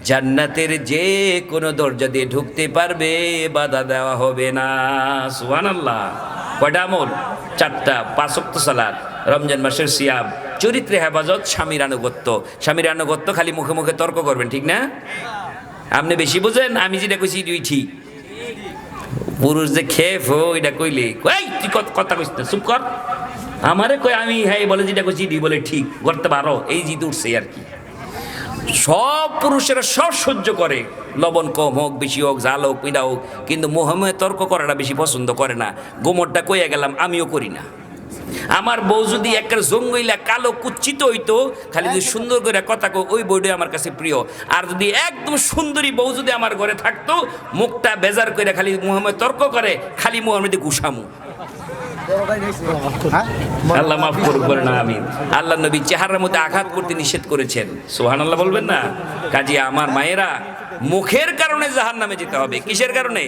জান্নাতের যে কোনো দরজা দিয়ে ঢুকতে পারবে, বাধা দেওয়া হবে না। সুবহানাল্লাহ। কয়টা আমল? 4টা। 5 ওয়াক্ত সালাত, রমজান মাসের সিয়াম, চরিত্রে হেফাজত, স্বামীর আনুগত্য। স্বামীর আনুগত্য খালি মুখে মুখে তর্ক করবেন, ঠিক না? আপনি বেশি বুঝেন, আমি যেটা কইছি এটাই ঠিক। পুরুষ যে খেফ ওইটা কইলে তুই কথা কইস না, চুপ কর। আমারে কই আমি হ্যাঁ বলে যেটা কইছি এটাই বলে ঠিক করতে পারো, এই জিত উঠছে আর কি। সব পুরুষেরা সব সহ্য করে, লবণ কম হোক, বেশি হোক, জাল হোক, পিঠা হোক, কিন্তু মোহাম্মদ তর্ক করাটা বেশি পছন্দ করে না। গোমরটা কইয়া গেলাম, আমিও করি না। আমার বউ যদি একটা জঙ্গইলা কালো কুচ্ছিত হইতো, খালি যদি সুন্দর করে কথা কো, ওই বউটাই আমার কাছে প্রিয়। আর যদি একদম সুন্দরী বউ যদি আমার ঘরে থাকতো, মুখটা বেজার করে খালি মোহাম্মদ তর্ক করে, খালি মোহাম্মদে ঘুষামু। আল্লাহ মাফ করবেন না, আমিন। আল্লাহ নবী চেহারার মধ্যে আঘাত করতে নিষেধ করেছেন। সুবহানাল্লাহ বলবেন না? কাজী আমার মায়েরা, মুখের কারণে জাহান্নামে যেতে হবে। কিসের কারণে?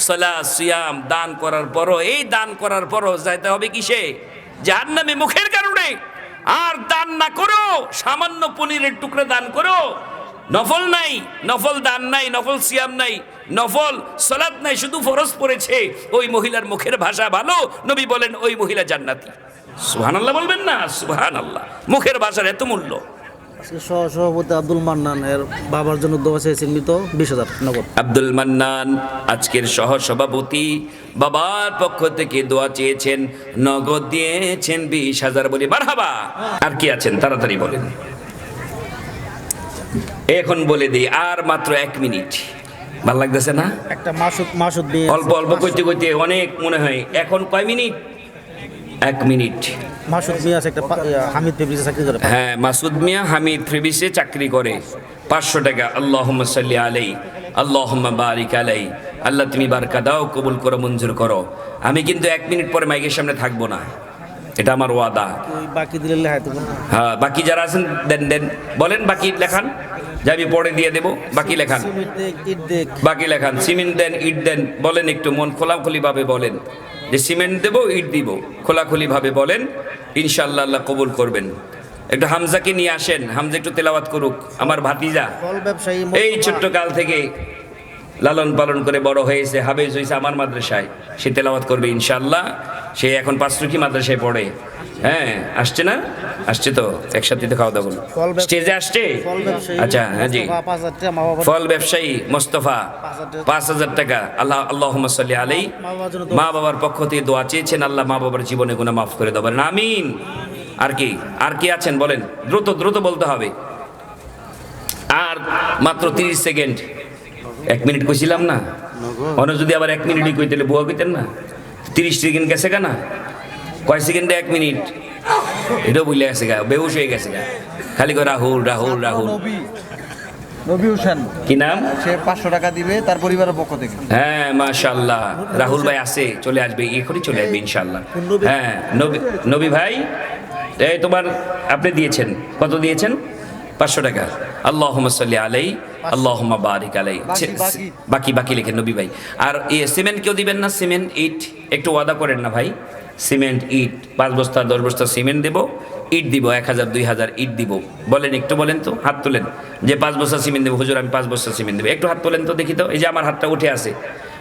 সালাত, সিয়াম, দান করার পরও, এই দান করার পরও যেতে হবে কিসে? জাহান্নামে, মুখের কারণে। আর দান না করো, সামান্য পনিরের টুকরা দান করো, নফল নাই, নফল দান নাই, নফল সিয়াম নাই, নফল সালাত নাই, শুধু ফরজ পড়েছে, ওই মহিলার মুখের ভাষা ভালো, নবী বলেন ওই মহিলা জান্নাতি। সুবহানাল্লাহ বলবেন না? সুবহানাল্লাহ। মুখের ভাষার এত মূল্য। সভাপতি আব্দুল মান্নান এর বাবার জন্য দোয়া চেয়েছেন, মৃত 20,000 নগদ। আব্দুল মান্নান আজকের সহ সভাপতি, বাবার পক্ষ থেকে দোয়া চেয়েছেন, নগদ দিয়েছেন 20,000। বলি মারহাবা। আর কি আছেন তাড়াতাড়ি বলেন। এখন বলে দিই, আর মাত্র 1 মিনিট। ভাল লাগতেছে না? একটা মাসুদ অল্প অল্প কইতে কইতে অনেক মনে হয়। এখন কয় মিনিট? 1 মিনিট। মাসুদ মিয়া আছে একটা হামিদ ফেব্রিক্সে চাকরি করে। হ্যাঁ, মাসুদ মিয়া হামিদ ফেব্রিক্সে চাকরি করে। 500 টাকা। আল্লাহুম্মা সাল্লি আলাইহি আল্লাহুম্মা বারিক আলাইহি। আল্লাহ তুমি বারকা দাও, কবুল করো, মঞ্জুর করো। আমি কিন্তু 1 মিনিট পরে মাইকের সামনে থাকবো না, এটা আমার ওয়াদা। ওই বাকি দিলে লেখায় দেবো। হ্যাঁ, বাকি যারা আছেন দেন দেন, বলেন বাকি লেখান, যে আমি পরে দিয়ে দেবো। বাকি লেখান, সিমেন্ট দেখ, ইট দেখ। বাকি লেখান। সিমেন্ট দেন, ইট দেন, বলেন একটু মন খোলাখুলি ভাবে বলেন যে সিমেন্ট দেবো, ইট দিব, খোলাখুলি ভাবে বলেন। ইনশাআল্লাহ আল্লাহ কবুল করবেন। একটু হামজাকে নিয়ে আসেন, হামজা একটু তেলাওয়াত করুক, আমার ভাতিজা। ফল ব্যবসায়ী এই ছোট্ট কাল থেকে লালন পালন করে বড় হয়েছে, হাফেজ হয়েছে আমার মাদ্রাসায়, সে তেলাওয়াত করবে ইনশাআল্লাহ। সে এখন পাঁচরুখি মাদ্রাসায় পড়ে। হ্যাঁ, আসছে না? আসছে তো, একসাথে তো খাওয়া দাওয়া করুন। স্টেজে আসছে? ফল ব্যবসায়ী আচ্ছা, হ্যাঁ জি। 5,000 টাকা মা বাবা। ফল ব্যবসায়ী মোস্তফা 5,000 টাকা। আল্লাহুম্মা সাল্লি আলাইহি। মা বাবার পক্ষ থেকে দোয়া চেয়েছেন, আল্লাহ মা বাবার জীবনে গুনাহ মাফ করে দাও, বলেন আমিন। আর কি, আর কি আছেন বলেন, দ্রুত দ্রুত বলতে হবে। আর মাত্র 30 সেকেন্ড। 1 মিনিট কইছিলাম না? অন্য যদি আবার 1 মিনিটই কই তাহলে বুয়া কইতেন না। 30 সেকেন্ড গেছে কেনা? কয় সেকেন্ডে 1 মিনিট? এটাও ভুলে গেছে গা, বেহুশ হয়ে গেছে গা, খালি করে রাহুল রাহুল রাহুল। নবী হোসেন, কি নাম? সে 500 টাকা দিবে তার পরিবারের পক্ষ থেকে। হ্যাঁ, মাশাআল্লাহ। রাহুল ভাই আছে, চলে আসবে, এখনই চলে আসবে ইনশাআল্লাহ। হ্যাঁ, নবী ভাই, এই তোমার আপনি দিয়েছেন, কত দিয়েছেন? 500 টাকা। আল্লাহুম্মা সাল্লি আলাইহি আল্লাহুম্মা বারিক আলাইহি। বাকি বাকি লিখেন নবী ভাই। আর সিমেন্ট কেউ দিবেন না? সিমেন্ট ইট একটু ওয়াদা করেন না ভাই। সিমেন্ট ইট 5 বস্তা 10 বস্তা সিমেন্ট দেব, ইট দিব 1000 2000 ইট দিব। বলেন, একটু বলেন তো, হাত তোলেন যে 5 বস্তা সিমেন্ট দেবো হুজুর, আমি 5 বস্তা সিমেন্ট দেবো। একটু হাত তোলেন তো দেখি তো। এই যে আমার হাতটা উঠে আছে,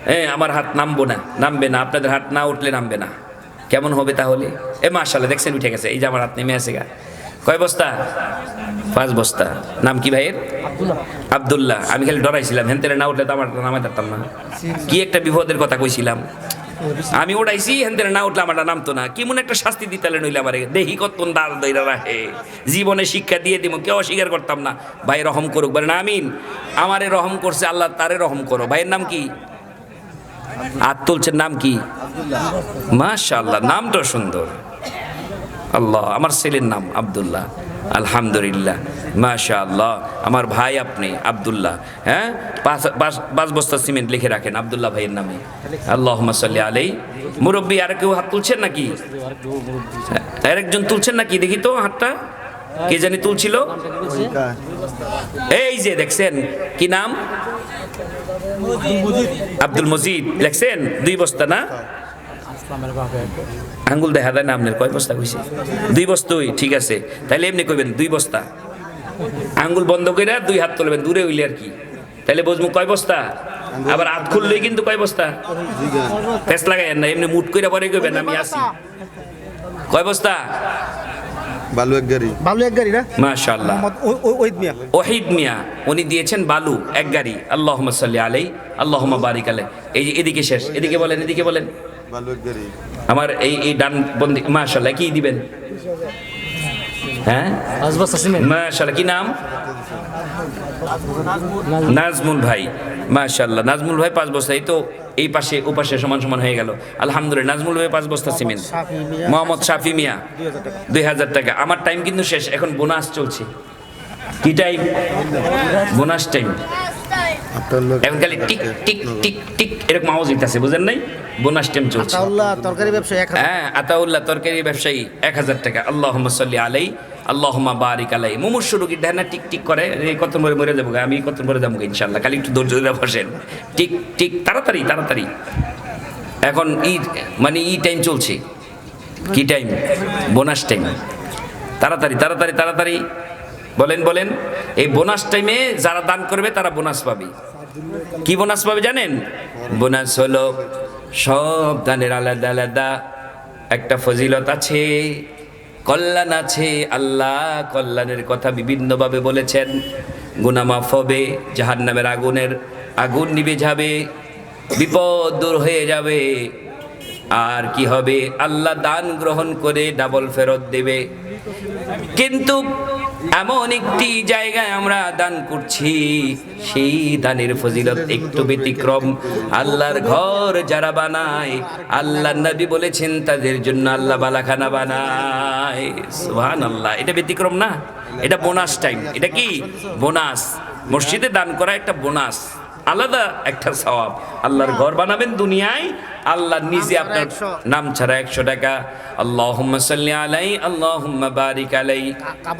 হ্যাঁ, আমার হাত নামবে না। আপনাদের হাত না উঠলে নামবে না। কেমন হবে তাহলে? মাশাআল্লাহ, দেখছেন উঠে গেছে। এই যে আমার হাত নেমে আছে গা। কয় বস্তা? 5 বস্তা। নাম কি ভাইয়ের? আব্দুল্লাহ। আমি খালি ডরাইছিলাম, হেনতেরে না উঠলে তো আমার নামে পারতাম না। কি একটা বিপদের কথা কইছিলাম। আমি ওটাইছি, হেনতেরে না উঠলে আমার নামতো না। কেমন একটা শাস্তি দিতালে নইলে আমার, দেখি কত দাঁড় দইরা রাখে। জীবনে শিক্ষা দিয়ে দিব, কেউ অস্বীকার করতাম না। ভাই রহম করুক, বলেন আমিন। আমারে রহম করছে আল্লাহ, তারে রহম করো। ভাইয়ের নাম কি? আর তুলছেন নাম কি? মাশাআল্লাহ, নামটা সুন্দর। আল্লাহ, আমার ছেলের নাম আব্দুল্লাহ। আলহামদুলিল্লাহ, মাশাআল্লাহ। আমার ভাই আপনি আব্দুল্লাহ। হ্যাঁ, 5 বস্তা সিমেন্ট লিখে রাখেন আব্দুল্লাহ ভাইয়ের নামে। আল্লাহুম্মা সাল্লি আলাইহি। মুরব্বী আর কেউ হাত তুলছেন নাকি? আর একজন তুলছেন নাকি? দেখি তো হাতটা, কে জানি তুলছিল। এই যে দেখছেন, কি নাম? আব্দুল মজিদ। লেখছেন 2 বস্তা না? আঙ্গুল দেখা দেয় না আপনার, কয় বস্তা কইছে? 2 বস্তাই, ঠিক আছে। তাইলে এমনি কইবেন 2 বস্তা। আঙ্গুল বন্ধ করে 2 হাত তুলবেন, দূরে হইলে আর কি। তাইলে বুঝবো কয় বস্তা। আবার হাত খুললেই কিন্তু কয় বস্তা। পেস লাগাইয়েন না, এমনি মুট করে পরে কইবেন আমি আছি। কয় বস্তা? বালু এক গাড়ি না? মাশাআল্লাহ। ওহিদ মিয়া উনি দিয়েছেন বালু 1 গাড়ি। আল্লাহুম্মা সাল্লি আলাইহি আল্লাহুম্মা বারিক আলাইহি। এই যে এদিকে শেষ, এদিকে বলেন, এদিকে বলেন। বালু এক গাড়ি। আমার এই ডান বন্দি। মাশাআল্লাহ, কি দিবেন? হ্যাঁ, মাশাআল্লাহ। কি নাম? নাজমুল ভাই। মাশাআল্লাহ, নাজমুল ভাই 5 বস্তা। এই তো এই পাশে ও পাশে সমান সমান হয়ে গেল। আলহামদুলিল্লাহ, নাজমুল ভাই 5 বস্তা সিমেন্ট। মোহাম্মদ শাফি মিয়া 2000 টাকা। আমার টাইম কিন্তু শেষ, এখন বোনাস চলছে। কি টাইম? Bonus time. এখন খালি টিক টিক টিক টিক এরকম আওয়াজ হইতাছে, বুঝেন নাই? বোনাস টাইম চলছে। আতাউল্লাহ তরকারি ব্যবসায়ী 1000। হ্যাঁ, আতাউল্লাহ তরকারি ব্যবসায়ী 1000 টাকা। আল্লাহুম্মা সাল্লি আলাইহি আল্লাহুম্মা বারিক আলাইহি। মুমুর্শু রোগী ঢানা টিক টিক করে, কত মরে যাবো, আমি কত মরে যাবো ইনশাআল্লাহ। খালি একটু ধৈর্য ধরে বসেন। টিক টিক, তাড়াতাড়ি তাড়াতাড়ি। এখন মানে টাইম চলছে। কি টাইম? Bonus time. তাড়াতাড়ি তাড়াতাড়ি তাড়াতাড়ি বলেন বলেন। এই বোনাস টাইমে যারা দান করবে তারা বোনাস পাবে। কি বোনাস পাবে জানেন? বোনাস হলো সব দানের আলাদা আলাদা একটা ফজিলত আছে, কল্যাণ আছে। আল্লাহ কল্যাণের কথা বিভিন্নভাবে বলেছেন। গুনাহ মাফ হবে, জাহান্নামের আগুন নিভে যাবে, বিপদ দূর হয়ে যাবে। আর কি হবে? আল্লাহ দান গ্রহণ করে ডাবল ফেরত দেবে। কিন্তু এমন একটি জায়গায় আমরা দান করছি, সেই দানের ফজিলত একটু ব্যতিক্রম। আল্লাহর ঘর যারা বানায়, আল্লাহর নবী বলেছেন তাদের জন্য আল্লাহ বালাখানা বানায়। সুবহানাল্লাহ। এটা ব্যতিক্রম না, এটা বোনাস টাইম। এটা কি বোনাস? মসজিদে দান করা একটা বোনাস, আলাদা একটা সওয়াব। আল্লাহর ঘর বানাবেন দুনিয়ায়, আল্লাহ নিজে আপনার নাম ছাড়া 100 টাকা আল্লাহুম্মা সাল্লি আলাই আল্লাহুম্মা বারিক আলাই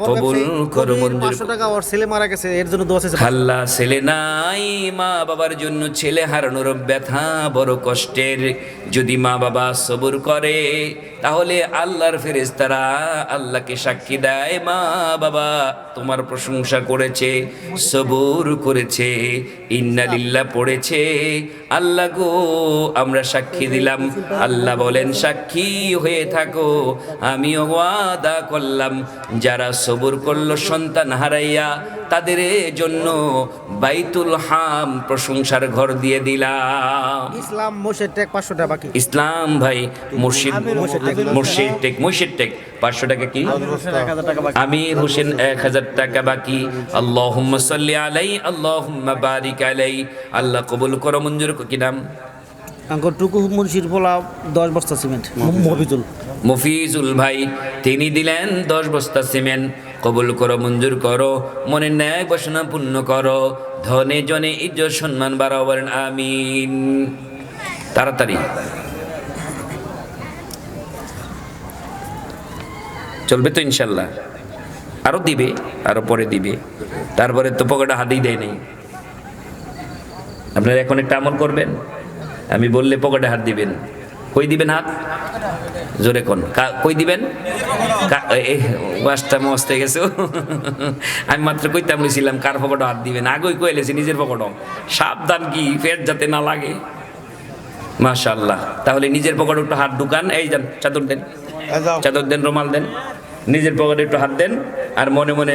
কবুল করো মঞ্জুর। 500 টাকা ওর ছেলে মারা গেছে, এর জন্য দোয়া চাইছে। আল্লাহ ছেলে নাই, মা বাবার জন্য ছেলে হারানোর ব্যথা বড় কষ্টের। যদি মা বাবা সবুর করে তাহলে আল্লাহর ফেরেশতারা আল্লাহকে সাক্ষী দেয়, মা বাবা তোমার প্রশংসা করেছে, সবুর করেছে, ইন্না লিল্লাহ পড়েছে। আল্লাহ গো আমরা সাক্ষী দিলাম। আল্লাহ বলেন সাক্ষী হয়ে থাকো, আমিও ওয়াদা করলাম যারা সবুর করলো সন্তান হারাইয়া তাদের জন্য বাইতুল হাম প্রশংসার ঘর দিয়ে দিলাম। ইসলাম মসজিদ টেক 500 টাকা বাকি। ইসলাম ভাই মুর্শিদ টেক 500 টাকা কি? আমির হোসেন 1000 টাকা বাকি। আল্লাহুম্মা সাল্লি আলাই আল্লাহুম্মা বারিক আলাই। আল্লাহ কবুল করো মঞ্জুর। কি নাম? আঙ্কর টুকু মুন্সির পোলা 10 বস্তা সিমেন্ট। মফিজুল ভাই তিনি দিলেন 10 বস্তা সিমেন্ট। কবুল করো মঞ্জুর করো, মনের ন্যায় বাসনা পূর্ণ করো, ধনে জনে ইজ্জত সম্মান বাড়াও, বলেন আমিন। তাড়াতাড়ি চলবে তো ইনশাল্লাহ? আরো দিবে, আরো পরে দিবে। তারপরে তো পকেটে হাতেই দেয় নেই। আপনারা এখন একটা আমল করবেন, আমি বললে পকেটে হাত দিবেন। কই দিবেন হাত? জোরে কোন কই দিবেন? ওয়াজটা মস্ত হয়ে গেছে। আমি মাত্র কইতাম লইছিলাম কার পকেটে হাত দিবেন, আগেই কইলেছি নিজের পকেটও। সাবধান কি পেট যাতে না লাগে। মাশাআল্লাহ। তাহলে নিজের পকেটে একটু হাত ঢুকান। এই যান, চাদর দেন, চাদর দেন, রুমাল দেন, নিজের পকেটে একটু হাত দেন, আর মনে মনে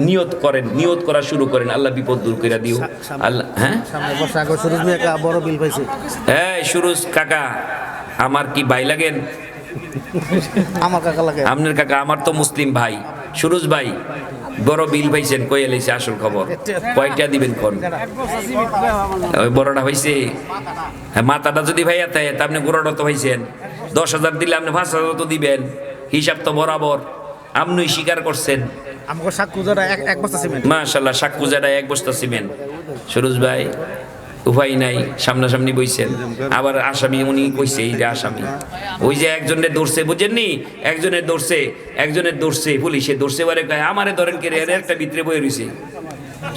নিয়ত করেন, নিয়ত করা শুরু করেন, আল্লাহ বিপদ দূর করে দিও আল্লাহ। হ্যাঁ সামনে বর্ষা আগে সুরজ মিয়া একটা বড় বিল পাইছে। এই সুরজ কাকা আমার কি ভাই লাগেন? আমার কাকা লাগে। আপনার কাকা? আমার তো মুসলিম ভাই। সুরজ ভাই বড় বিল পাইছেন, কই এলাইছে আসল খবর? কয়টা দিবেন কোন? ওই বড়টা হইছে। হ্যাঁ, মাথাটা যদি ভাইয়া থাকে তা আপনি গোড়াটা তো হইছেন। 10,000 দিলে আপনি 5,000 তো দিবেন, হিসাব তো বরাবর। আপনি স্বীকার করছেন। আমাকে সাকুজারা এক বস্তা সিমেন্ট। মাশাআল্লাহ, সাকুজারা 1 বস্তা সিমেন্ট। সুরজ ভাই উপায় নাই, সামনাসামনি বইছেন। আবার আসামি উনি কইছে, এই যে আসামি ওই যে একজনের ধরছে, বুঝেননি? একজনের ধরছে পুলিশে ধরছে, বারে কয় আমারে ধরেন কে রে, একটা ভিতরে বই রইছে।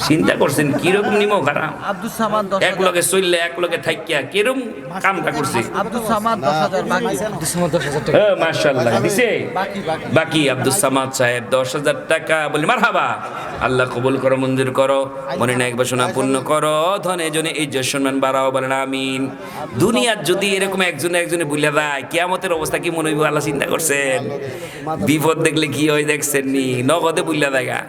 চিন্তা করছেন কিরকম নিমো খারাপ? আব্দুল সামাদ এক লগে চললে এক লগে থাইকিয়া কিরম কামটা করছে। আব্দুল সামাদ 10,000 বাকি। হ্যাঁ মাশাআল্লাহ দিছে বাকি। আব্দুল সামাদ সাহেব 10,000 টাকা। বলি মারহাবা। আল্লাহ কবুল করো মঞ্জুর করো, মনে না বাসনা পূর্ণ করো, ধনে জনে ইজ্জত সম্মান বাড়াও, বলেন আমিন। দুনিয়ার যদি এরকম একজনে ভুলে যায়, কিয়ামতের অবস্থা কি মনে হইব? আল্লাহ চিন্তা করছেন? বিপদ দেখলে কি হয় দেখছেন নি? নগদে ভুলে দেখা।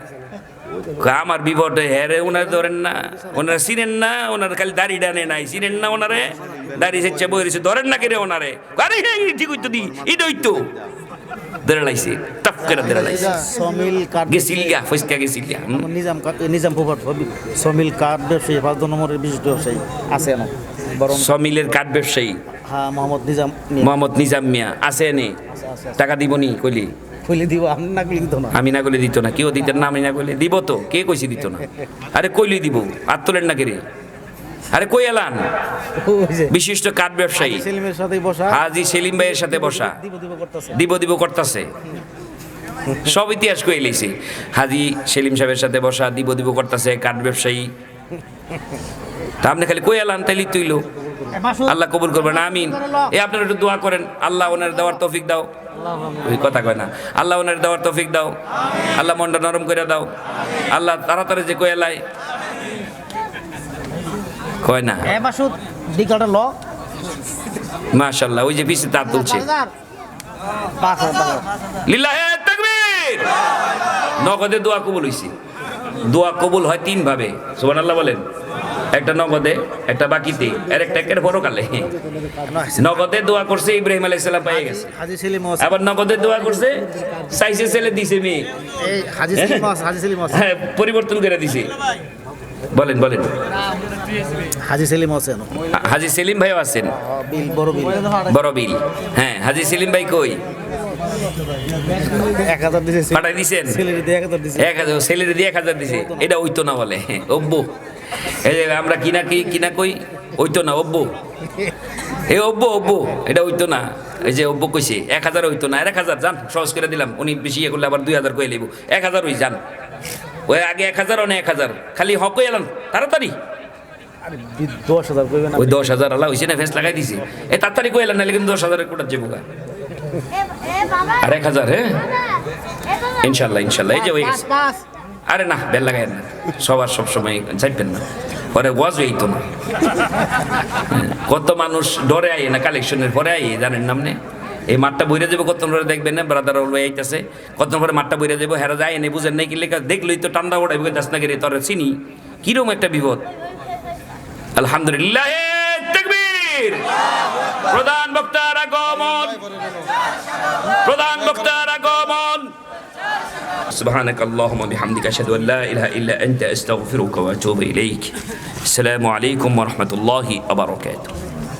আমার বিপদে হেরে ওনার ধরেন না, ওনারা চিনেন না, ওনার খালি দাড়ি ডানে নাই, চিনেন না ওনারে, দাড়ি সেচ্ছে বই রয়েছে, ধরেন না কেড়ে ওনারে। আরে ঠিক হইতো দি, এই দইতো ধরে লাইছে, টপ করে ধরে লাইছে। সমিল কার্ড গেছিল গা, ফসকা গেছিল গা। নিজাম ফুফার সমিল কার্ড ব্যবসায়ী 5 নম্বরের বিশিষ্ট ব্যবসায়ী আছে না, বরং সমিলের কাঠ ব্যবসায়ী। হ্যাঁ, মোহাম্মদ নিজাম মিয়া আছে নে। টাকা দিবনি কইলি? কইলে দিব, আপনি না কইলে দিত না। আমি না কইলে দিত না, কেউ দিতেন না। আমি না কইলে দিব তো, কে কইছি দিত না? আরে কইলি দিব, আর তোলেন না কেরে? আরে কই এলান? বিশিষ্ট কাঠ ব্যবসায়ী সেলিমের সাথে বসা, হাজি সেলিম ভাইয়ের সাথে বসা, দিব করতেছে। সব ইতিহাস কই লইছে। হাজি সেলিম সাহেবের সাথে বসা, দিব করতেছে, কাঠ ব্যবসায়ী। তা আপনি খালি কই এলান তাইলি তুইলো। আল্লাহ কবুল করবেন, আমিন। এই আপনারা একটু দোয়া করেন, আল্লাহ ওনার দেওয়ার তৌফিক দাও। ওই কথা কয় না, আল্লাহ ওনার দেওয়ার তৌফিক দাও, আল্লাহ মনটা নরম করে দাও, আল্লাহ তাড়াতাড়ি যে কই এলাই কয় না। মাশাআল্লাহ, ওই যে পিছে তার তুলছে। লিল্লাহি তাকবীর। নগদে দোয়া কবুল হইছে। দোয়া কবুল হয় 3 ভাবে, সুবহানাল্লাহ বলেন। একটা নগদে, একটা বাকিতে, আর একটা একের পরকালে। নগদে দোয়া করছে, ইব্রাহিম আলাইহিস সালাম পেয়ে গেছে। হাজি সেলিম আবার নগদে দোয়া করছে, চাইছে ছেলে দিছে মেয়ে। এই হাজি সেলিম হ্যাঁ, পরিবর্তন করে দিছে। বলেন বলেন। হাজি সেলিম হোসেন হাজি সেলিম ভাইও আছেন, বিল বড় বিল বড় বিল। হ্যাঁ, হাজি সেলিম ভাই কই? 1000 দিছে পাঠাই দিছেন? ছেলের দিয়ে 1000 দিছে। 1000 ছেলের দিয়ে 1000 দিছে। এটা ওইতো না বলে অব্বু। এই যে আমরা কিনা কই ওইতো না অব্বু। এ অব্বু অব্বু, এটা ওইতো না। এই যে অব্বু কইছে 1000 হইতো না, 1000 জান সহজ করে দিলাম। উনি বেশি ইয়ে করলে আবার 2000 কই লইব। 1000 হই যান। ওই আগে 1000 ও না 1000 খালি হক এলাম তাড়াতাড়ি। 10,000 কইবেন ওই 10,000 আলা হইছে না, ফেস লাগাই দিছে। এই তাড়াতাড়ি কই এলাম, নাহলে কিন্তু 10,000 এর কোটা যাবো। আর 1000, হ্যাঁ ইনশাল্লাহ ইনশাল্লাহ। এই যে হয়ে গেছে। আরে না, বেল লাগাই না, সবার সব সময় চাইবেন না, পরে ওয়াজ হইতো না। কত মানুষ ডরে আই না কালেকশনের পরে আই, জানেন নামনে এই মাঠটা বইরে যাবো, কত পরে দেখবেন না ব্রাদার অলওয়ে আইতাছে, কত পরে মাঠটা বইরে যাবো, হেরা যায় এনে বুঝেন নাই কি লেখা, দেখলই তো ঠান্ডা ওড়াইব দাস না গেলে তোর চিনি কিরকম একটা বিপদ। আলহামদুলিল্লাহ, তাকবীর। প্রধান বক্তার আগমন, প্রধান বক্তার আগমন। سبحانك اللهم وبحمدك أشهد أن لا إله إلا أنت أستغفرك وأتوب إليك. السلام عليكم ورحمة الله وبركاته.